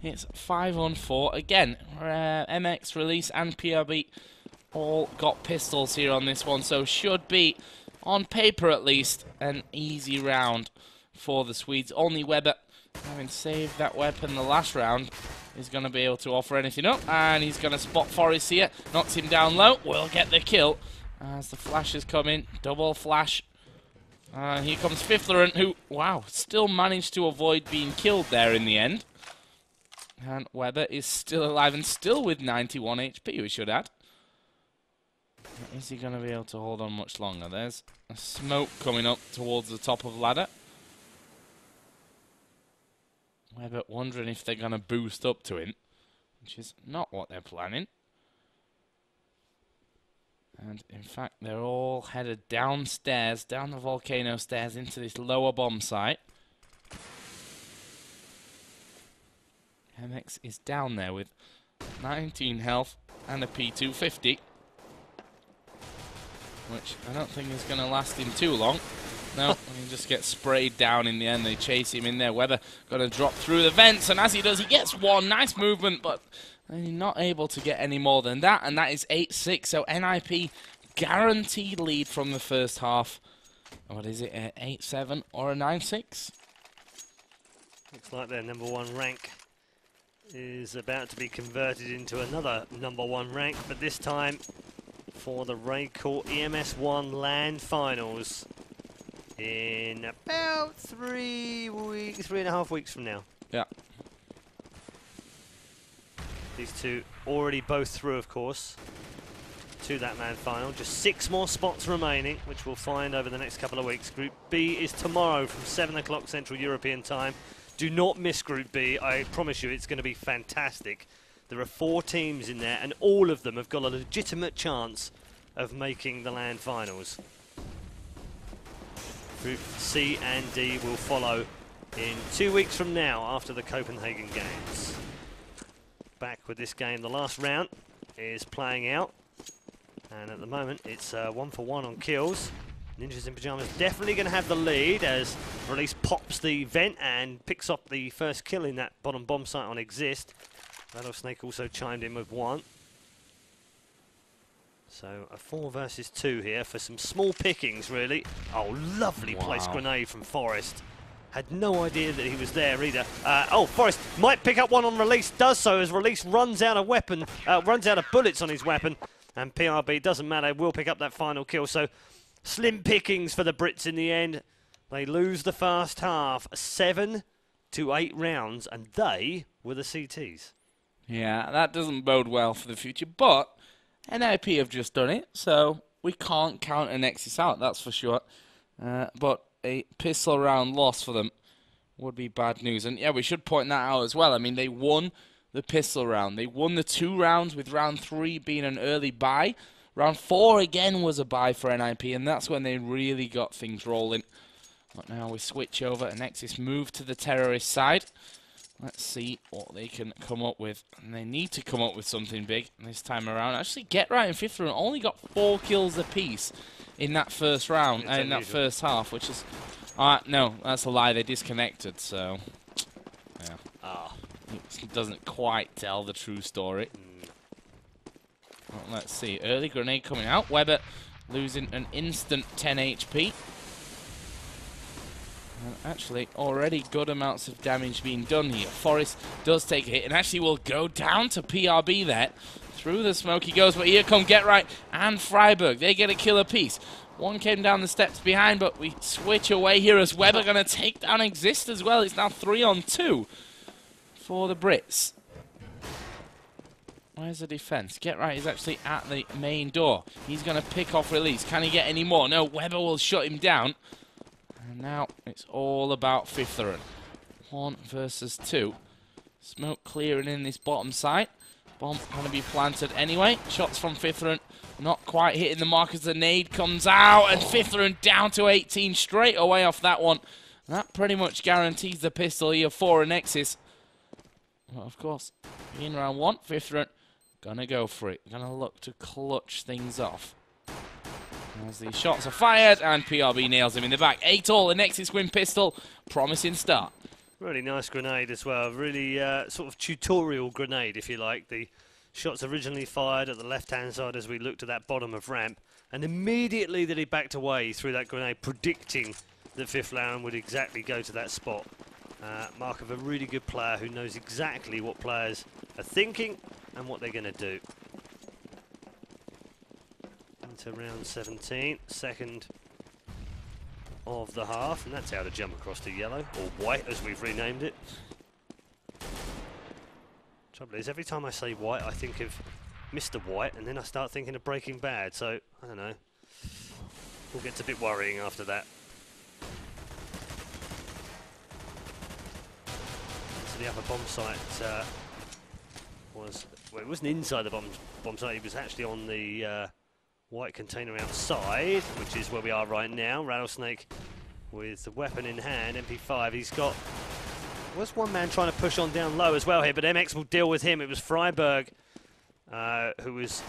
It's 5-on-4 again. MX, Release, and PRB all got pistols here on this one, so should be, on paper at least, an easy round for the Swedes. Only Weber, having saved that weapon the last round, is going to be able to offer anything up, and he's going to spot Forest here. Knocks him down low. Will get the kill as the flashes come in. Double flash. Here comes Fifthler, who, wow, still managed to avoid being killed there in the end. And Weber is still alive and still with 91 HP, we should add. Is he going to be able to hold on much longer? There's a smoke coming up towards the top of the ladder. Weber wondering if they're going to boost up to him, which is not what they're planning. And in fact, they're all headed downstairs, down the volcano stairs, into this lower bomb site. MX is down there with 19 health and a P250, which I don't think is going to last him too long. No, he just gets sprayed down in the end. They chase him in there. Weber going to drop through the vents, and as he does, he gets one. Nice movement, but he's not able to get any more than that, and that is 8-6. So NiP guaranteed lead from the first half. What is it, 8-7 or a 9-6? Looks like their #1 rank is about to be converted into another #1 rank, but this time for the RaidCall EMS 1 LAN finals in about 3.5 weeks from now. Yeah. These two already both through, of course, to that LAN final. Just 6 more spots remaining, which we'll find over the next couple of weeks. Group B is tomorrow from 7 o'clock Central European time. Do not miss Group B. I promise you it's going to be fantastic. There are 4 teams in there, and all of them have got a legitimate chance of making the LAN finals. Group C and D will follow in 2 weeks from now after the Copenhagen Games. Back with this game, the last round is playing out, and at the moment it's 1-for-1 on kills. Ninjas in Pyjamas definitely going to have the lead as Release pops the vent and picks up the first kill in that bottom bomb site on Exist. Rattlesnake also chimed in with 1. So a 4 versus 2 here for some small pickings, really. Oh, lovely placed grenade from Forrest. Had no idea that he was there either. Oh, Forrest might pick up one on Release, does so as Release runs out of bullets on his weapon. And PRB, doesn't matter, will pick up that final kill. So slim pickings for the Brits in the end. They lose the first half, 7 to 8 rounds, and they were the CTs. Yeah, that doesn't bode well for the future, but NiP have just done it, so we can't count Anexis out, that's for sure. But a pistol round loss for them would be bad news. And yeah, we should point that out as well. I mean, they won the pistol round. They won the 2 rounds, with round 3 being an early bye. Round 4 again was a bye for NiP, and that's when they really got things rolling. But now we switch over. Anexis move to the terrorist side. Let's see what they can come up with. And they need to come up with something big this time around. Actually, Get Right and Fifth Round only got 4 kills apiece in that first round, in that first half, which is... no, that's a lie. They disconnected, so... Yeah. It doesn't quite tell the true story. Well, let's see. Early grenade coming out. Weber losing an instant 10 HP. And actually, already good amounts of damage being done here. Forrest does take a hit and actually will go down to PRB there. Through the smoke he goes, but here come Get Right and Freiburg. They get a kill apiece. One came down the steps behind, but we switch away here as Weber going to take down Exist as well. It's now 3-on-2 for the Brits. Where's the defense? Get Right is actually at the main door. He's going to pick off Release. Can he get any more? No, Weber will shut him down. And now it's all about Fifth Round. 1 versus 2. Smoke clearing in this bottom side. Bomb going to be planted anyway. Shots from Fifth Round not quite hitting the mark as the nade comes out. And Fifth Round down to 18 straight away off that one. That pretty much guarantees the pistol here for Anexis. Well, of course, in round 1, Fifth Round gonna go for it. Gonna look to clutch things off. As these shots are fired, and PRB nails him in the back. 8-all, Anexis win pistol. Promising start. Really nice grenade as well. Really sort of tutorial grenade, if you like. The shots originally fired at the left-hand side as we looked at that bottom of ramp. And immediately that he backed away through that grenade, predicting that Fifth Round would exactly go to that spot. Mark of a really good player who knows exactly what players are thinking and what they're going to do. Into round 17, second of the half, and that's how to jump across to yellow, or white as we've renamed it. Trouble is, every time I say white I think of Mr. White, and then I start thinking of Breaking Bad, so I don't know. All gets a bit worrying after that. So the upper bomb site was, well, it wasn't inside the bomb site, it was actually on the white container outside, which is where we are right now. Rattlesnake with the weapon in hand, MP5. He's got... was one man trying to push on down low as well here, but MX will deal with him. It was Freiburg who was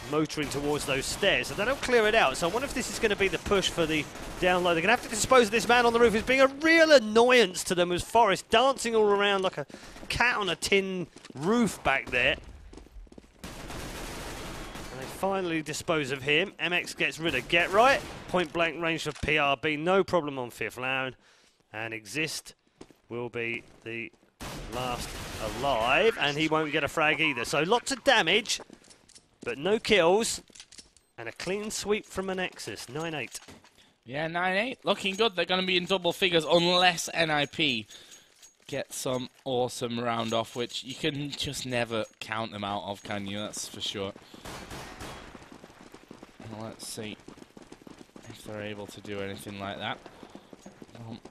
motoring towards those stairs. So they don't clear it out. So I wonder if this is going to be the push for the down low. They're going to have to dispose of this man on the roof who's being a real annoyance to them as Forrest dancing all around like a cat on a tin roof back there. Finally dispose of him. MX gets rid of Get Right. Point blank range for PRB. No problem on Fifth Round. And Exist will be the last alive. And he won't get a frag either. So lots of damage, but no kills. And a clean sweep from Anexis. 9-8. Yeah, 9-8. Looking good. They're going to be in double figures unless NiP get some awesome round off, which you can just never count them out of, can you? That's for sure. Let's see if they're able to do anything like that.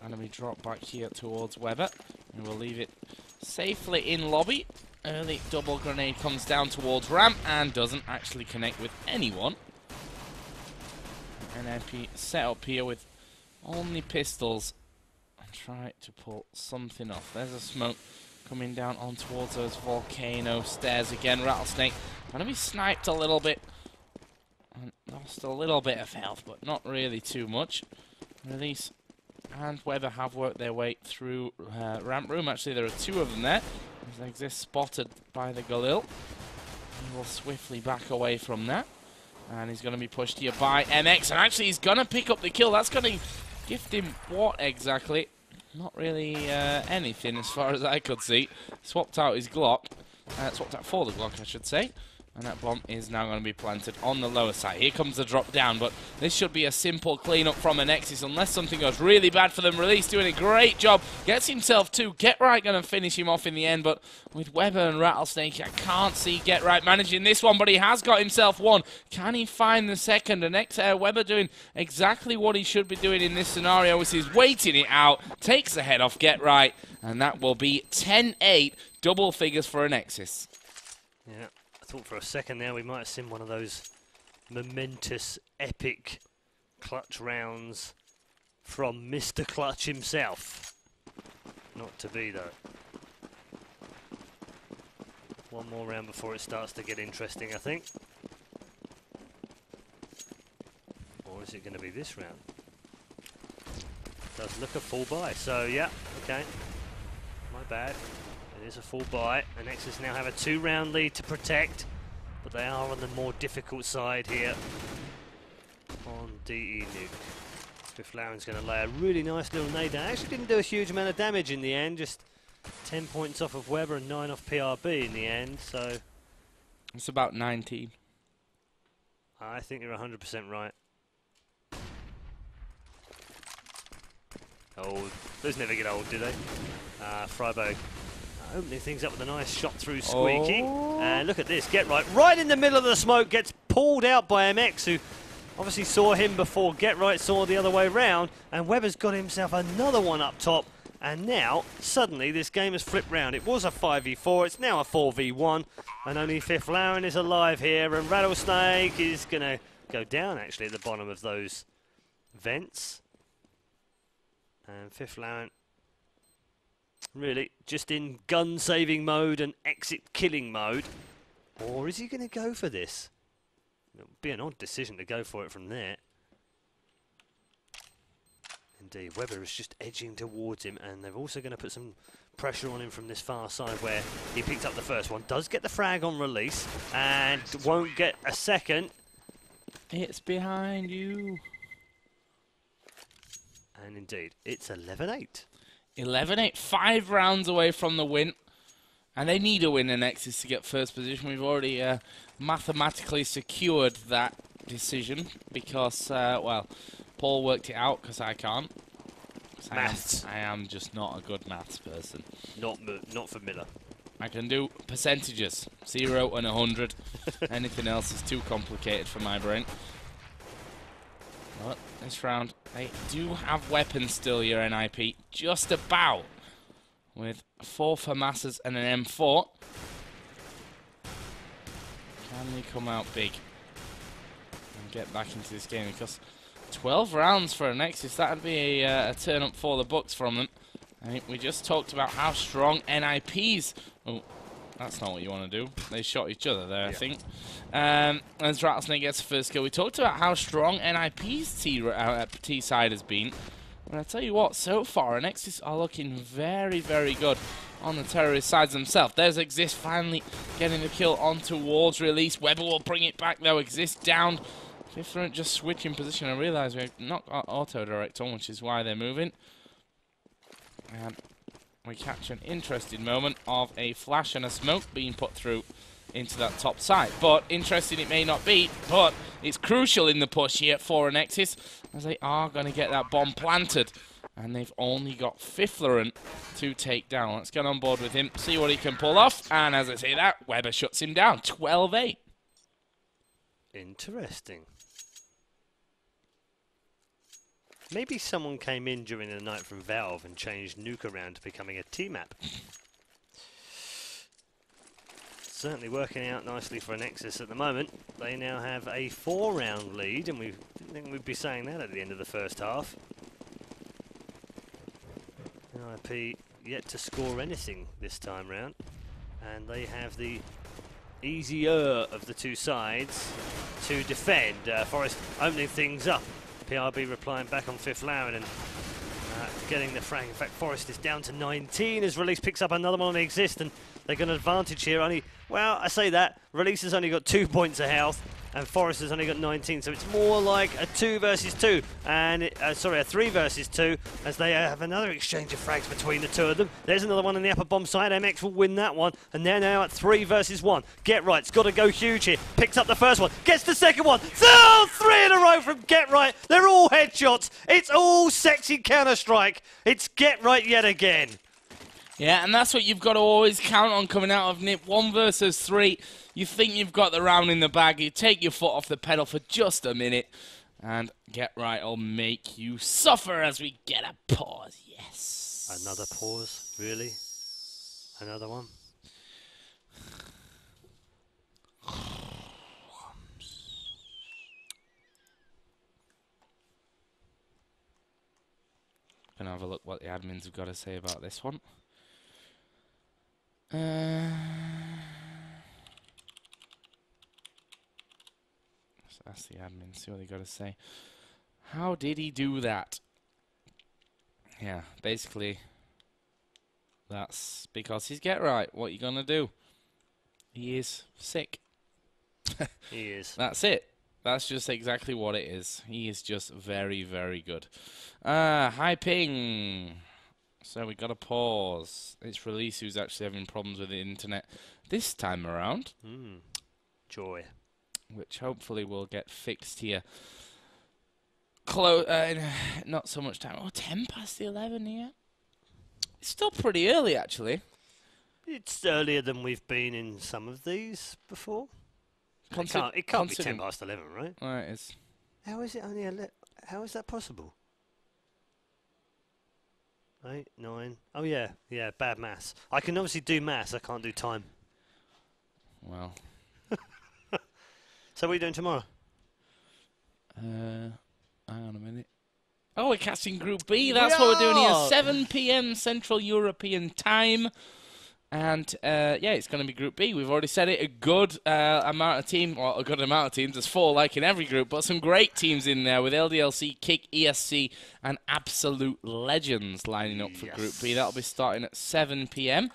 Enemy drop back here towards Weber, and we'll leave it safely in lobby. Early double grenade comes down towards ramp and doesn't actually connect with anyone. NiP set up here with only pistols and try to pull something off. There's a smoke coming down on towards those volcano stairs again. Rattlesnake gonna be sniped a little bit. And lost a little bit of health, but not really too much. Release and Weber have worked their way through ramp room. Actually, there are 2 of them there. As Exist spotted by the Galil. He will swiftly back away from that. And he's going to be pushed here by MX. And actually, he's going to pick up the kill. That's going to gift him what exactly? Not really anything as far as I could see. Swapped out his Glock. Swapped out for the Glock, I should say. And that bomb is now going to be planted on the lower side. Here comes the drop down, but this should be a simple cleanup from Anexis unless something goes really bad for them. Release doing a great job. Gets himself two. Get Right going to finish him off in the end, but with Weber and Rattlesnake, I can't see Get Right managing this one, but he has got himself one. Can he find the second? And Weber doing exactly what he should be doing in this scenario, which is waiting it out, takes the head off Get Right, and that will be 10-8, double figures for Anexis. Yeah. I thought for a second there we might have seen one of those momentous, epic clutch rounds from Mr. Clutch himself. Not to be, though. One more round before it starts to get interesting, I think. Or is it going to be this round? Does look a full buy, so yeah, okay. My bad. It is a full buy. Anexis now have a 2-round lead to protect, but they are on the more difficult side here on DE Nuke. Swiftlaren's going to lay a really nice little nade down. Actually didn't do a huge amount of damage in the end, just 10 points off of Weber and 9 off PRB in the end, so... It's about 19. I think you're 100% right. Old. Those never get old, do they? Freiburg opening things up with a nice shot through Squeaky. Oh. And look at this, Get right in the middle of the smoke, gets pulled out by MX, who obviously saw him before Get Right saw the other way round, and Weber's got himself another one up top, and now, suddenly, this game has flipped round. It was a 5v4, it's now a 4v1, and only Swiftlarin is alive here, and Rattlesnake is going to go down, actually, at the bottom of those vents. And Swiftlarin really just in gun-saving mode and exit-killing mode. Or is he going to go for this? It would be an odd decision to go for it from there. Indeed, Weber is just edging towards him, and they're also going to put some pressure on him from this far side where he picked up the first one. Does get the frag on release, and won't get a second. It's behind you. And indeed, it's 11-8. 11-8, 5 rounds away from the win. And they need a win in Anexis to get first position. We've already mathematically secured that decision because, well, Paul worked it out because I can't. Maths. I am just not a good maths person. Not for Miller. I can do percentages, 0 and 100. Anything else is too complicated for my brain. But this round, they do have weapons still, your NiP, just about. With 4 FAMASas and an M4. Can they come out big and get back into this game? Because 12 rounds for Anexis, that would be a turn up for the books from them. I think we just talked about how strong NiPs... Oh, that's not what you want to do. They shot each other there, yeah. I think. As Rattlesnake gets the first kill, we talked about how strong NiP's T side has been. But I tell you what, so far, Anexis are looking very, very good on the terrorist sides themselves. There's Exist finally getting the kill on towards release. Weber will bring it back, though. Exist down. Fifth just switching position. I realise we've not got auto-direct on, which is why they're moving. And we catch an interesting moment of a flash and a smoke being put through into that top side. But interesting it may not be, but it's crucial in the push here for Anexis, as they are going to get that bomb planted. And they've only got Swiftlarin to take down. Let's get on board with him, see what he can pull off. And as I say that, Weber shuts him down, 12-8. Interesting. Maybe someone came in during the night from Valve and changed Nuke around to becoming a T-map. Certainly working out nicely for Anexis at the moment. They now have a 4-round lead, and we didn't think we'd be saying that at the end of the first half. NiP yet to score anything this time round, and they have the easier of the two sides to defend. Forest opening things up. PRB replying back on Swiftlarin and getting the frag. In fact, Forest is down to 19 as Release picks up another one on Exist, and They got an advantage here. Well, I say that. Release has only got 2 points of health, and Forest has only got 19. So it's more like a 2 versus 2, and a 3 versus 2, as they have another exchange of frags between the two of them. There's another one on the upper bomb side. MX will win that one, and they're now at 3 versus 1. Get Right's got to go huge here. Picks up the first one, gets the second one. 3 in a row from Get Right. They're all headshots. It's all sexy Counter-Strike. It's Get Right yet again. Yeah, and that's what you've got to always count on coming out of NiP. 1 versus 3. You think you've got the round in the bag. You take your foot off the pedal for just a minute. And Get Right will make you suffer as we get a pause. Yes. Another pause? Really? Another one? Gonna have a look what the admins have got to say about this one. Let's ask the admin, see what they got to say. How did he do that? Yeah, basically, that's because he's Get Right. What you gonna do? He is sick. He is. That's it. That's just exactly what it is. He is just very, very good. High ping. So we got to pause. It's Release who's actually having problems with the internet this time around. Joy. Which hopefully will get fixed here. Not so much time. Oh, 10 past 11 here. It's still pretty early, actually. It's earlier than we've been in some of these before. It can't be 10 past 11, right? Right, it's... How is it only 11? How is that possible? 8, 9. Oh, yeah. Yeah, bad maths. I can obviously do maths. I can't do time. Well. So what are you doing tomorrow? Hang on a minute. Oh, we're casting Group B. That's what we're doing here. 7 p.m. Central European Time. And, yeah, it's going to be Group B. We've already said it. A good amount of teams. Well, a good amount of teams. There's 4 like in every group. But some great teams in there with LDLC, Kick, ESC, and Absolute Legends lining up for Group B. That'll be starting at 7 p.m.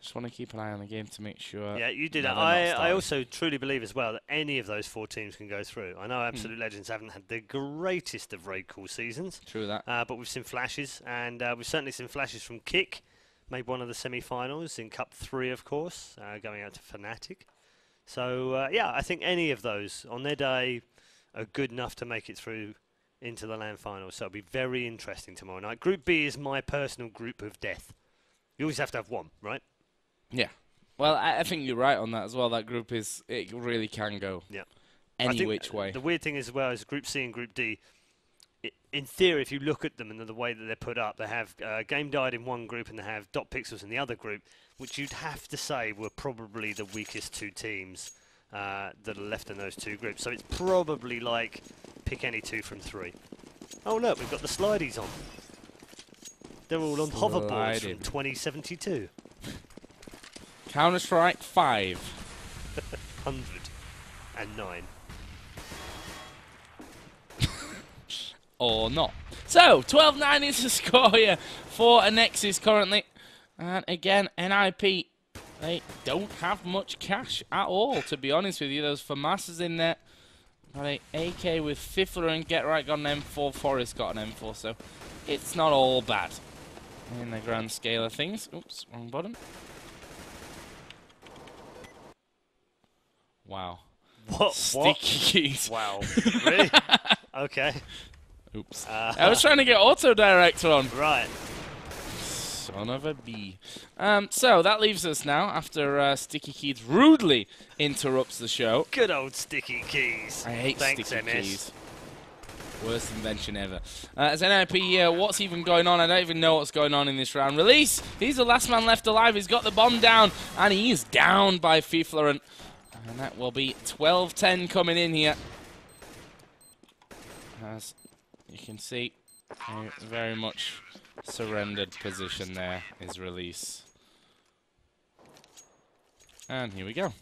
Just want to keep an eye on the game to make sure. Yeah, you do that. I also truly believe as well that any of those 4 teams can go through. I know Absolute Legends haven't had the greatest of RaidCall seasons. True that. But we've seen flashes, and we've certainly seen flashes from Kick. Made one of the semi-finals in Cup 3, of course, going out to Fnatic. So, yeah, I think any of those on their day are good enough to make it through into the LAN finals. So it'll be very interesting tomorrow night. Group B is my personal group of death. You always have to have one, right? Yeah. Well, I think you're right on that as well. That group it really can go any which way. The weird thing as well is Group C and Group D. In theory, if you look at them and the way that they're put up, they have Game Died in one group and they have Dot Pixels in the other group, which you'd have to say were probably the weakest 2 teams that are left in those 2 groups. So it's probably like pick any 2 from 3. Oh look, we've got the slideys on. They're all on hoverboards from 2072. Counter-Strike 5. 109. Or not. So, 12-9 is the score here for Anexis currently. And again, NiP, they don't have much cash at all, to be honest with you. There's FAMAS's in there. Got an AK with Fiffler and Get Right got an M4. Forest got an M4, so it's not all bad in the grand scale of things. Oops, wrong button. Wow. What? Sticky keys. Wow. Really? Okay. Oops. I was trying to get auto direct on. Right. Son of a bee. So that leaves us now after Sticky Keys rudely interrupts the show. Good old Sticky Keys. I hate Thanks, Sticky MS. Keys. Worst invention ever. As NiP, what's even going on? I don't even know what's going on in this round. Release. He's the last man left alive. He's got the bomb down, and he is down by Fiffler. And that will be 12-10 coming in here. As you can see, a very much surrendered position there is Release. And here we go.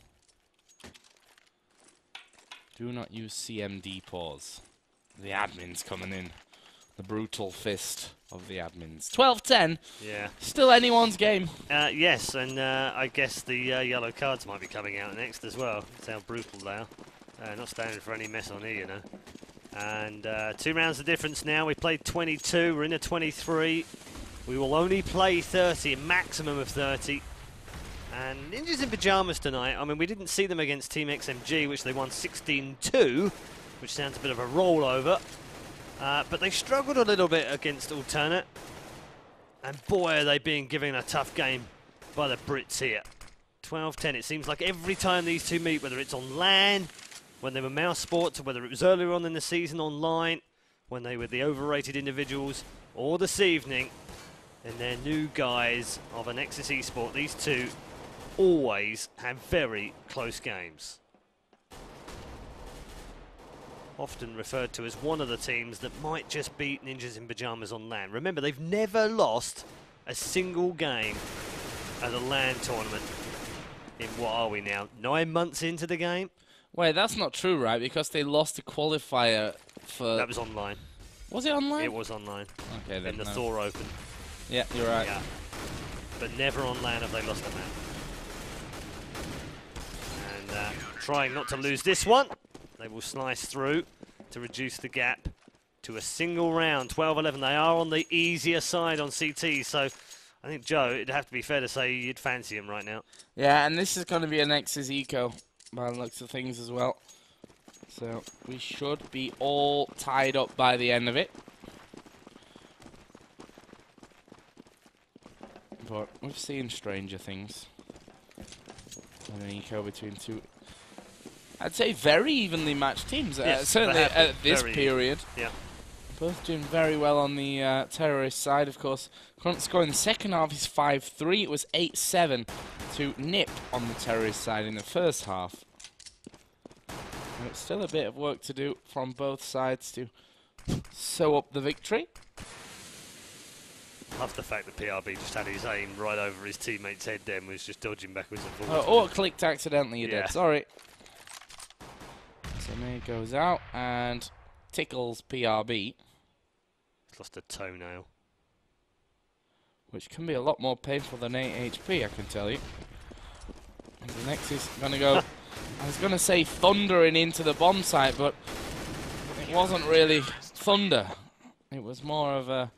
Do not use CMD pause. The admin's coming in. The brutal fist of the admins. 12-10. Yeah. Still anyone's game. Yes, and I guess the yellow cards might be coming out next as well. That's how brutal they are. Not standing for any mess on here, you know. And 2 rounds of difference now. We played 22. We're in a 23. We will only play 30, a maximum of 30. And Ninjas in Pyjamas tonight, I mean, we didn't see them against Team XMG, which they won 16-2, which sounds a bit of a rollover. But they struggled a little bit against Alternate. And boy, are they being given a tough game by the Brits here. 12-10. It seems like every time these two meet, whether it's on LAN, when they were mouse sports, or whether it was earlier on in the season online, when they were the overrated individuals, or this evening, and they're new guys of Anexis eSports, these two always have very close games. Often referred to as one of the teams that might just beat Ninjas in Pyjamas on LAN. Remember, they've never lost a single game at a LAN tournament in, what are we now, 9 months into the game? Wait, that's not true, right? Because they lost the qualifier for... That was online. Was it online? It was online. Okay, then In the no. Thor Open. Yeah, you're right. Yeah. But never on LAN have they lost a match. And trying not to lose this one. They will slice through to reduce the gap to a single round. 12-11. They are on the easier side on CT, so I think, Joe, it'd have to be fair to say you'd fancy him right now. Yeah, and this is going to be an Anexis eco by the looks of things as well. So we should be all tied up by the end of it. But we've seen stranger things. An eco between two, I'd say, very evenly matched teams. Yes, certainly at this period. Yeah. Both doing very well on the terrorist side, of course. Current score in the second half is 5-3. It was 8-7 to NiP on the terrorist side in the first half. And it's still a bit of work to do from both sides to sew up the victory. Love the fact that PRB just had his aim right over his teammate's head then, was just dodging backwards and forwards. Oh, it clicked accidentally, you Yeah. did. Sorry. So May goes out and tickles PRB. He's lost a toenail. Which can be a lot more painful than 8 HP, I can tell you. And the next is going to go, I was going to say thundering into the bomb site, but it wasn't really thunder. It was more of a,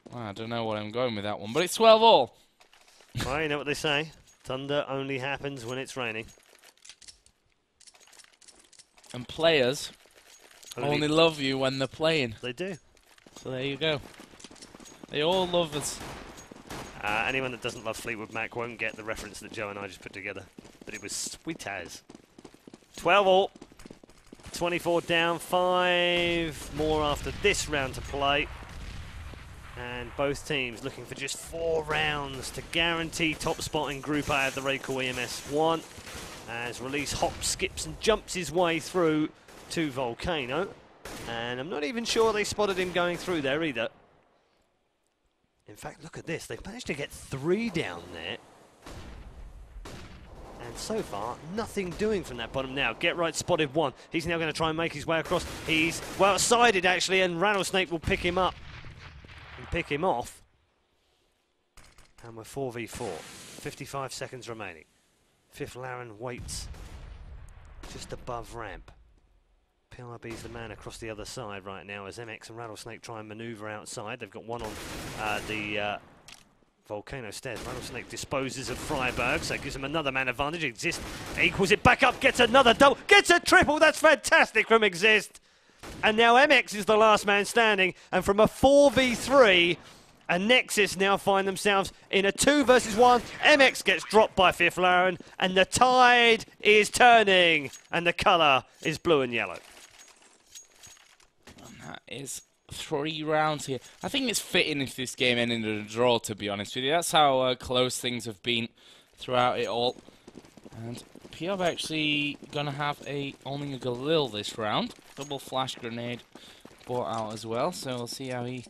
well, I don't know what I'm going with that one, but it's 12-all. Well, you know what they say. Thunder only happens when it's raining. And players only love you when they're playing. They do. So there you go. They all love us. Anyone that doesn't love Fleetwood Mac won't get the reference that Joe and I just put together. But it was sweet as. 12-all. 24 down. 5 more after this round to play. And both teams looking for just 4 rounds to guarantee top spot in Group A of the RaidCall EMS 1. As Release hops, skips and jumps his way through to Volcano. And I'm not even sure they spotted him going through there either. In fact, look at this. They've managed to get 3 down there. And so far, nothing doing from that bottom now. Get Right spotted 1. He's now going to try and make his way across. He's well-sided, actually, and Rattlesnake will pick him up and pick him off. And we're 4v4. 55 seconds remaining. Fifth Laren waits just above ramp. PRB's the man across the other side right now as MX and Rattlesnake try and manoeuvre outside. They've got one on the Volcano stairs. Rattlesnake disposes of Freiberg, so it gives him another man advantage. Exist equals it back up, gets another double, gets a triple. That's fantastic from Exist. And now MX is the last man standing, and from a 4v3, Anexis now find themselves in a 2 versus 1. MX gets dropped by Fifth Laren, and the tide is turning, and the colour is blue and yellow. And that is 3 rounds here. I think it's fitting if this game ended in a draw, to be honest with you. That's how close things have been throughout it all. And PRB actually going to have only a Galil this round. Double flash grenade brought out as well, so we'll see how he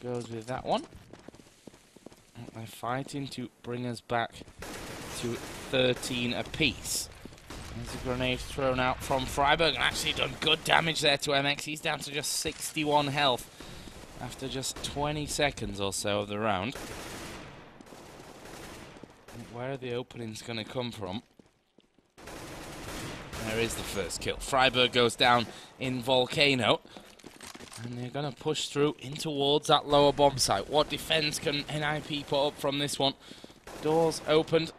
goes with that one. They're fighting to bring us back to 13 apiece. There's a grenade thrown out from Freiberg, and actually done good damage there to MX. He's down to just 61 health. after just 20 seconds or so of the round. Where are the openings going to come from? There is the first kill. Freiburg goes down in Volcano. And they're going to push through in towards that lower bomb site. What defense can NiP put up from this one? Doors opened.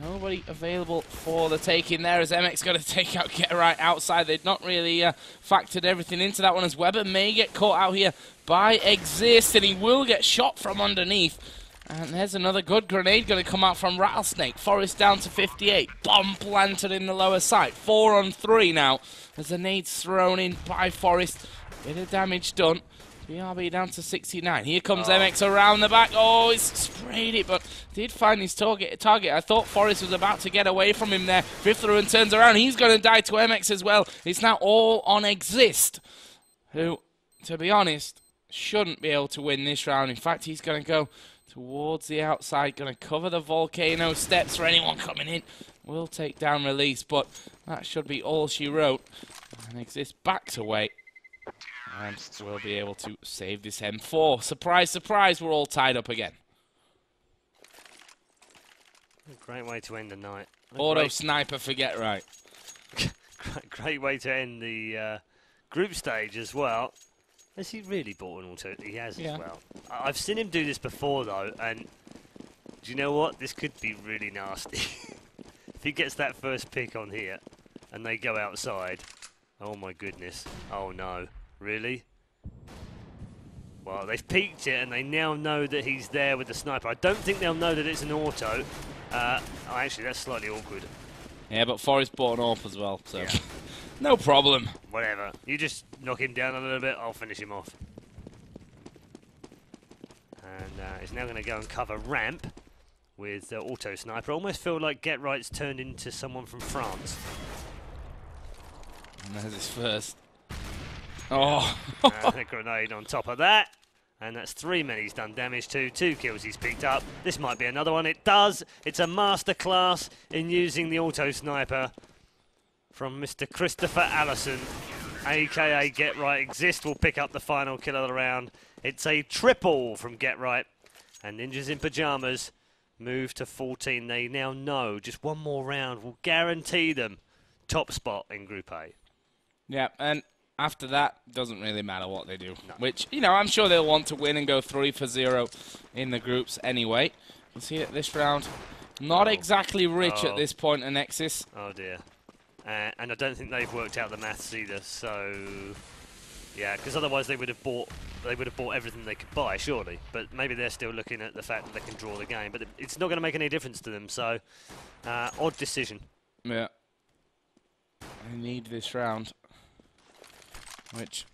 Nobody available for the taking there as MX going to take out Get Right outside. They'd not really factored everything into that one as Weber may get caught out here by Exist, and he will get shot from underneath. And there's another good grenade going to come out from Rattlesnake. Forest down to 58. Bomb planted in the lower site. 4 on 3 now as the nade's thrown in by Forest. Bit of damage done. BRB down to 69. Here comes MX around the back. Oh, he's sprayed it, but did find his target. I thought Forrest was about to get away from him there. Fifth through and turns around. He's going to die to MX as well. It's now all on Exist, who, to be honest, shouldn't be able to win this round. In fact, he's going to go towards the outside, going to cover the Volcano steps for anyone coming in. Will take down Release, but that should be all she wrote. And Exist backs away. And we'll be able to save this M4. Surprise, surprise, we're all tied up again. Great way to end the night. Auto sniper for Get Right. Great way to end the group stage as well. Has he really bought an auto? He has as well. I've seen him do this before though, and do you know what? This could be really nasty. If he gets that first pick on here, and they go outside, oh my goodness. Oh no. Really? Well, they've peeked it and they now know that he's there with the sniper. I don't think they'll know that it's an auto. Actually, that's slightly awkward. Yeah, but Forrest bought an AWP as well, so no problem. Whatever. You just knock him down a little bit, I'll finish him off. And he's now going to go and cover ramp with auto sniper. I almost feel like Get Right's turned into someone from France. And there's his first. Oh. And a grenade on top of that. And that's 3 men he's done damage to, 2 kills he's picked up. This might be another one. It does. It's a masterclass in using the auto sniper from Mr. Christopher Allison, a.k.a. Get Right. Exist will pick up the final kill of the round. It's a triple from Get Right. And Ninjas in Pyjamas move to 14. They now know just one more round will guarantee them top spot in Group A. Yeah, and after that, doesn't really matter what they do. No. Which, you know, I'm sure they'll want to win and go 3-0 in the groups anyway. You see that this round, not exactly rich at this point in Anexis. Oh dear. And I don't think they've worked out the maths either, so yeah, because otherwise they would have bought everything they could buy, surely. But maybe they're still looking at the fact that they can draw the game. But it's not going to make any difference to them, so odd decision. Yeah. They need this round. Which,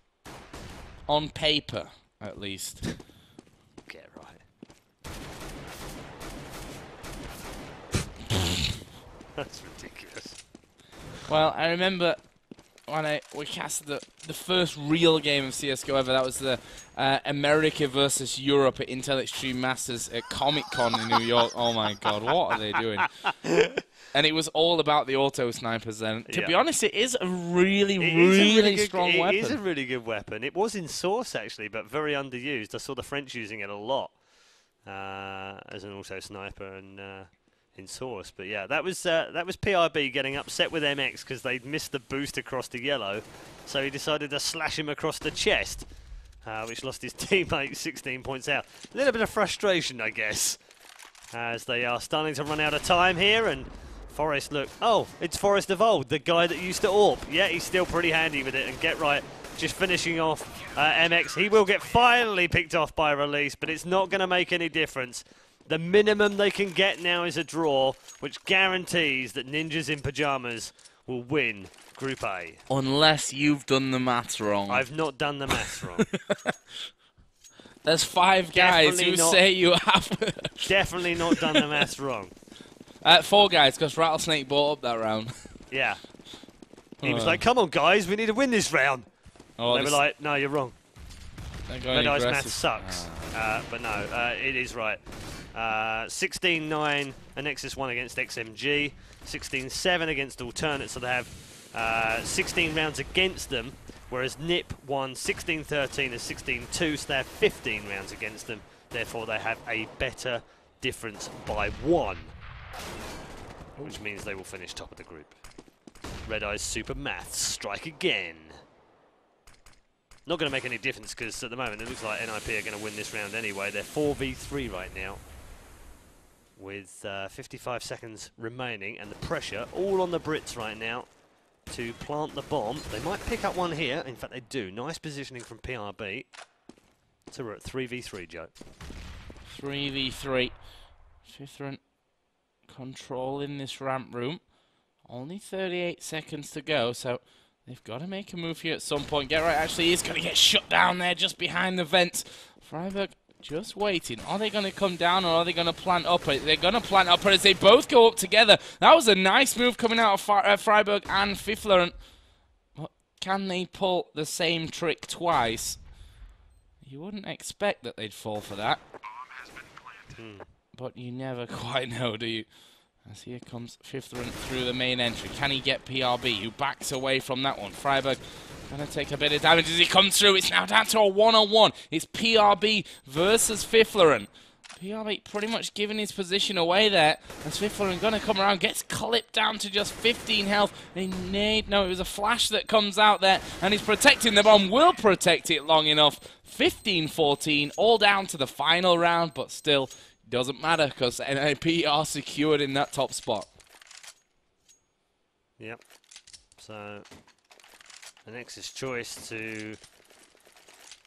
on paper, at least. Get Right. That's ridiculous. Well, I remember when we cast the first real game of CSGO ever. That was the America versus Europe at Intel Extreme Masters at Comic-Con in New York. Oh my god, what are they doing? And it was all about the auto snipers then. To be honest, it is a really strong weapon. It is a really good weapon. It was in Source, actually, but very underused. I saw the French using it a lot as an auto sniper and in Source. But yeah, that was PRB getting upset with MX because they'd missed the boost across the yellow. So he decided to slash him across the chest, which lost his teammate 16 points out. A little bit of frustration, I guess, as they are starting to run out of time here. And Forrest, look, oh, it's Forrest of old, the guy that used to AWP. Yeah, he's still pretty handy with it. And Get Right just finishing off MX. He will get finally picked off by Release, but it's not going to make any difference. The minimum they can get now is a draw, which guarantees that Ninjas in Pyjamas will win Group A. Unless you've done the maths wrong. I've not done the maths wrong. There's 5 guys who say you have. Definitely not done the maths wrong. 4 guys, because Rattlesnake bought up that round. Yeah. He was like, come on, guys, we need to win this round. Oh, they were like, no, you're wrong. Red Ice math sucks. But no, it is right. 16-9, Anexis won against XMG. 16-7 against Alternate, so they have 16 rounds against them. whereas NiP won 16-13 and 16-2, so they have 15 rounds against them. Therefore, they have a better difference by 1, which means they will finish top of the group. Red Eyes Super Maths strike again. Not going to make any difference because at the moment it looks like NiP are going to win this round anyway. They're 4v3 right now with 55 seconds remaining, and the pressure all on the Brits right now to plant the bomb. They might pick up one here. In fact, they do. Nice positioning from PRB. So we're at 3v3, Joe. 3v3. Fifthran controlling this ramp room. Only 38 seconds to go, so they've got to make a move here at some point. Get right, actually, he's going to get shut down there just behind the vent. Freiburg just waiting. Are they going to come down, or are they going to plant up? They're going to plant up as they both go up together. That was a nice move coming out of Freiburg and Fifthran. But can they pull the same trick twice? You wouldn't expect that they'd fall for that. But you never quite know, do you? As here comes Fifthran through the main entry. Can he get PRB, who backs away from that one? Freiburg going to take a bit of damage as he comes through. It's now down to a one-on-one. It's PRB versus Fifthran. PRB pretty much giving his position away there. As Fifthran going to come around, gets clipped down to just 15 health. No, it was a flash that comes out there, and he's protecting the bomb. Will protect it long enough. 15-14, all down to the final round, but still doesn't matter because NiP are secured in that top spot. Yep. So Anexis' choice to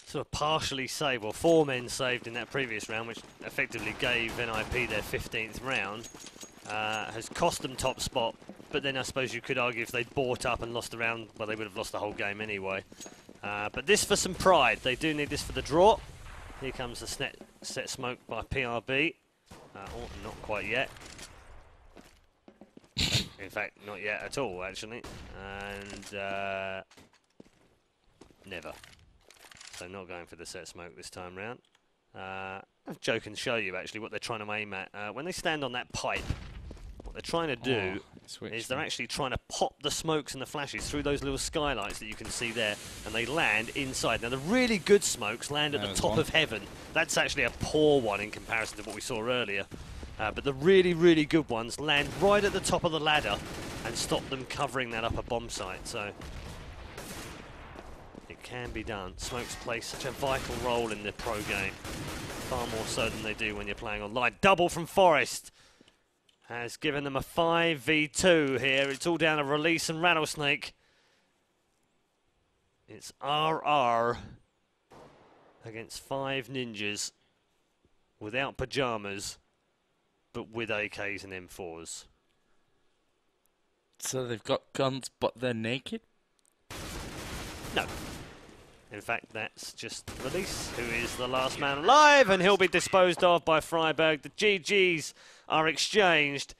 sort of partially save, well, 4 men saved in that previous round, which effectively gave NiP their 15th round, has cost them top spot. But then I suppose you could argue if they'd bought up and lost the round, well, they would have lost the whole game anyway. But this for some pride. They do need this for the draw. Here comes the set smoke by PRB. Oh, not quite yet. In fact, not yet at all, actually. And never. So not going for the set smoke this time round. Joe can show you, actually, what they're trying to aim at. When they stand on that pipe, what they're trying to do is they're actually trying to pop the smokes and the flashes through those little skylights that you can see there, and they land inside. Now, the really good smokes land at the top of heaven. That's actually a poor one in comparison to what we saw earlier. But the really, really good ones land right at the top of the ladder and stop them covering that upper bomb site. So it can be done. Smokes play such a vital role in the pro game, far more so than they do when you're playing online. Double from Forest has given them a 5v2 here. It's all down to Release and Rattlesnake. It's RR against 5 ninjas without pajamas, but with AKs and M4s. So they've got guns, but they're naked? No. In fact, that's just Release, who is the last man alive, and he'll be disposed of by Freiburg. The GGs are exchanged,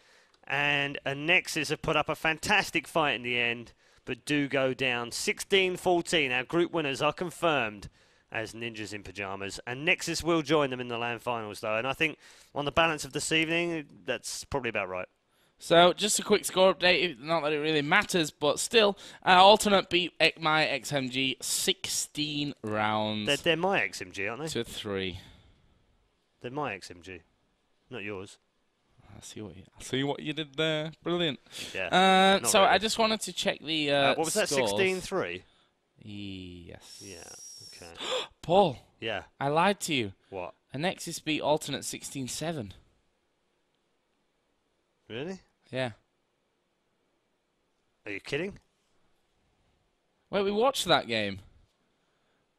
and Anexis have put up a fantastic fight in the end, but do go down 16-14. Our group winners are confirmed as Ninjas in Pyjamas, and Nexus will join them in the LAN finals, though, and I think on the balance of this evening, that's probably about right. So, just a quick score update, not that it really matters, but still, Alternate beat my XMG 16 rounds. They're my XMG, aren't they? To 3. They're my XMG, not yours. I see what you did there. Brilliant. Yeah. So, really. I just wanted to check the what was that, 16-3? Yes. Yeah, okay. Paul. Yeah. I lied to you. What? Anexis beat Alternate 16-7. Really? Yeah. Are you kidding? Wait, we watched that game.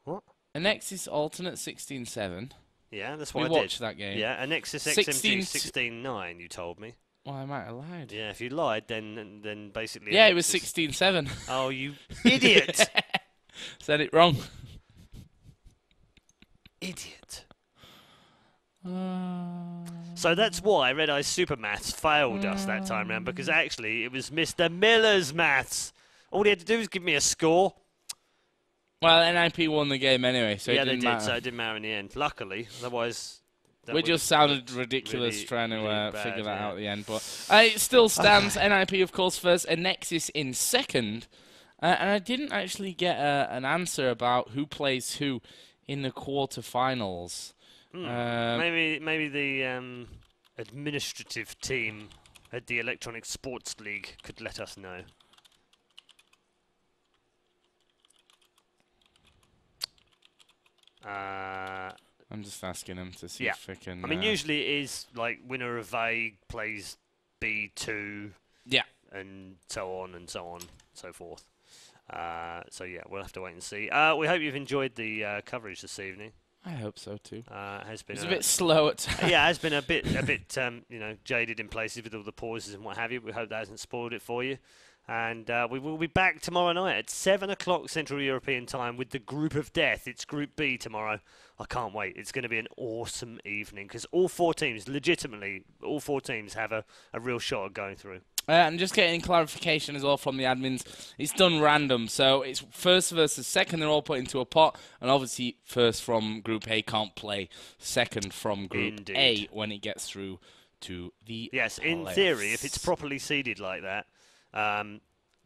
What? Anexis Alternate 16-7. Yeah, that's what we I watched that game. Yeah, Anexis XMG 16-9, you told me. Well, I might have lied. Yeah, if you lied, then basically... Yeah, Anexis... it was 16-7. Oh, you idiot! Said it wrong. Idiot. So that's why Red Eye's Super Maths failed us that time round, because actually it was Mr. Miller's Maths. All he had to do was give me a score. Well, NiP won the game anyway, so yeah, it didn't they did, matter. so it didn't matter in the end. Luckily, otherwise... We just sounded ridiculous really, trying to really figure bad, that yeah. out at the end. But it still stands. NiP, of course, first. Anexis in second. And I didn't actually get an answer about who plays who in the quarterfinals. Maybe the administrative team at the Electronic Sports League could let us know. I'm just asking him to see if I can... I mean, usually it is like winner of A plays B2. Yeah. And so on and so on, so forth. So yeah, we'll have to wait and see. We hope you've enjoyed the coverage this evening. I hope so too. Has been a bit slow at times. Yeah, it has been a bit you know, jaded in places with all the pauses and what have you. We hope that hasn't spoiled it for you. And we will be back tomorrow night at 7 o'clock Central European time with the Group of Death. It's Group B tomorrow. I can't wait. It's going to be an awesome evening because all 4 teams, legitimately, all 4 teams have a real shot at going through. And just getting clarification as well from the admins, it's done random. So it's first versus second, they're all put into a pot. And obviously, first from Group A can't play second from Group A when it gets through to the Yes, playoffs. In theory, if it's properly seeded like that,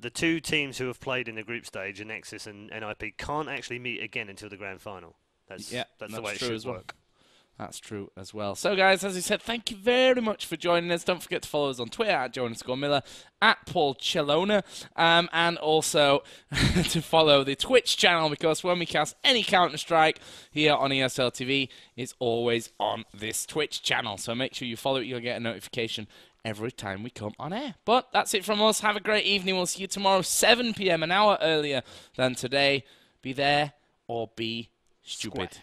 the 2 teams who have played in the group stage, Anexis and NiP, can't actually meet again until the grand final. That's the way it should work. That's true as well. So, guys, as I said, thank you very much for joining us. Don't forget to follow us on Twitter at Joe_Miller, at Paul Chelona, and also to follow the Twitch channel because when we cast any Counter-Strike here on ESL TV, it's always on this Twitch channel. So make sure you follow it. You'll get a notification every time we come on air. But that's it from us. Have a great evening. We'll see you tomorrow, 7 p.m, an hour earlier than today. Be there or be stupid.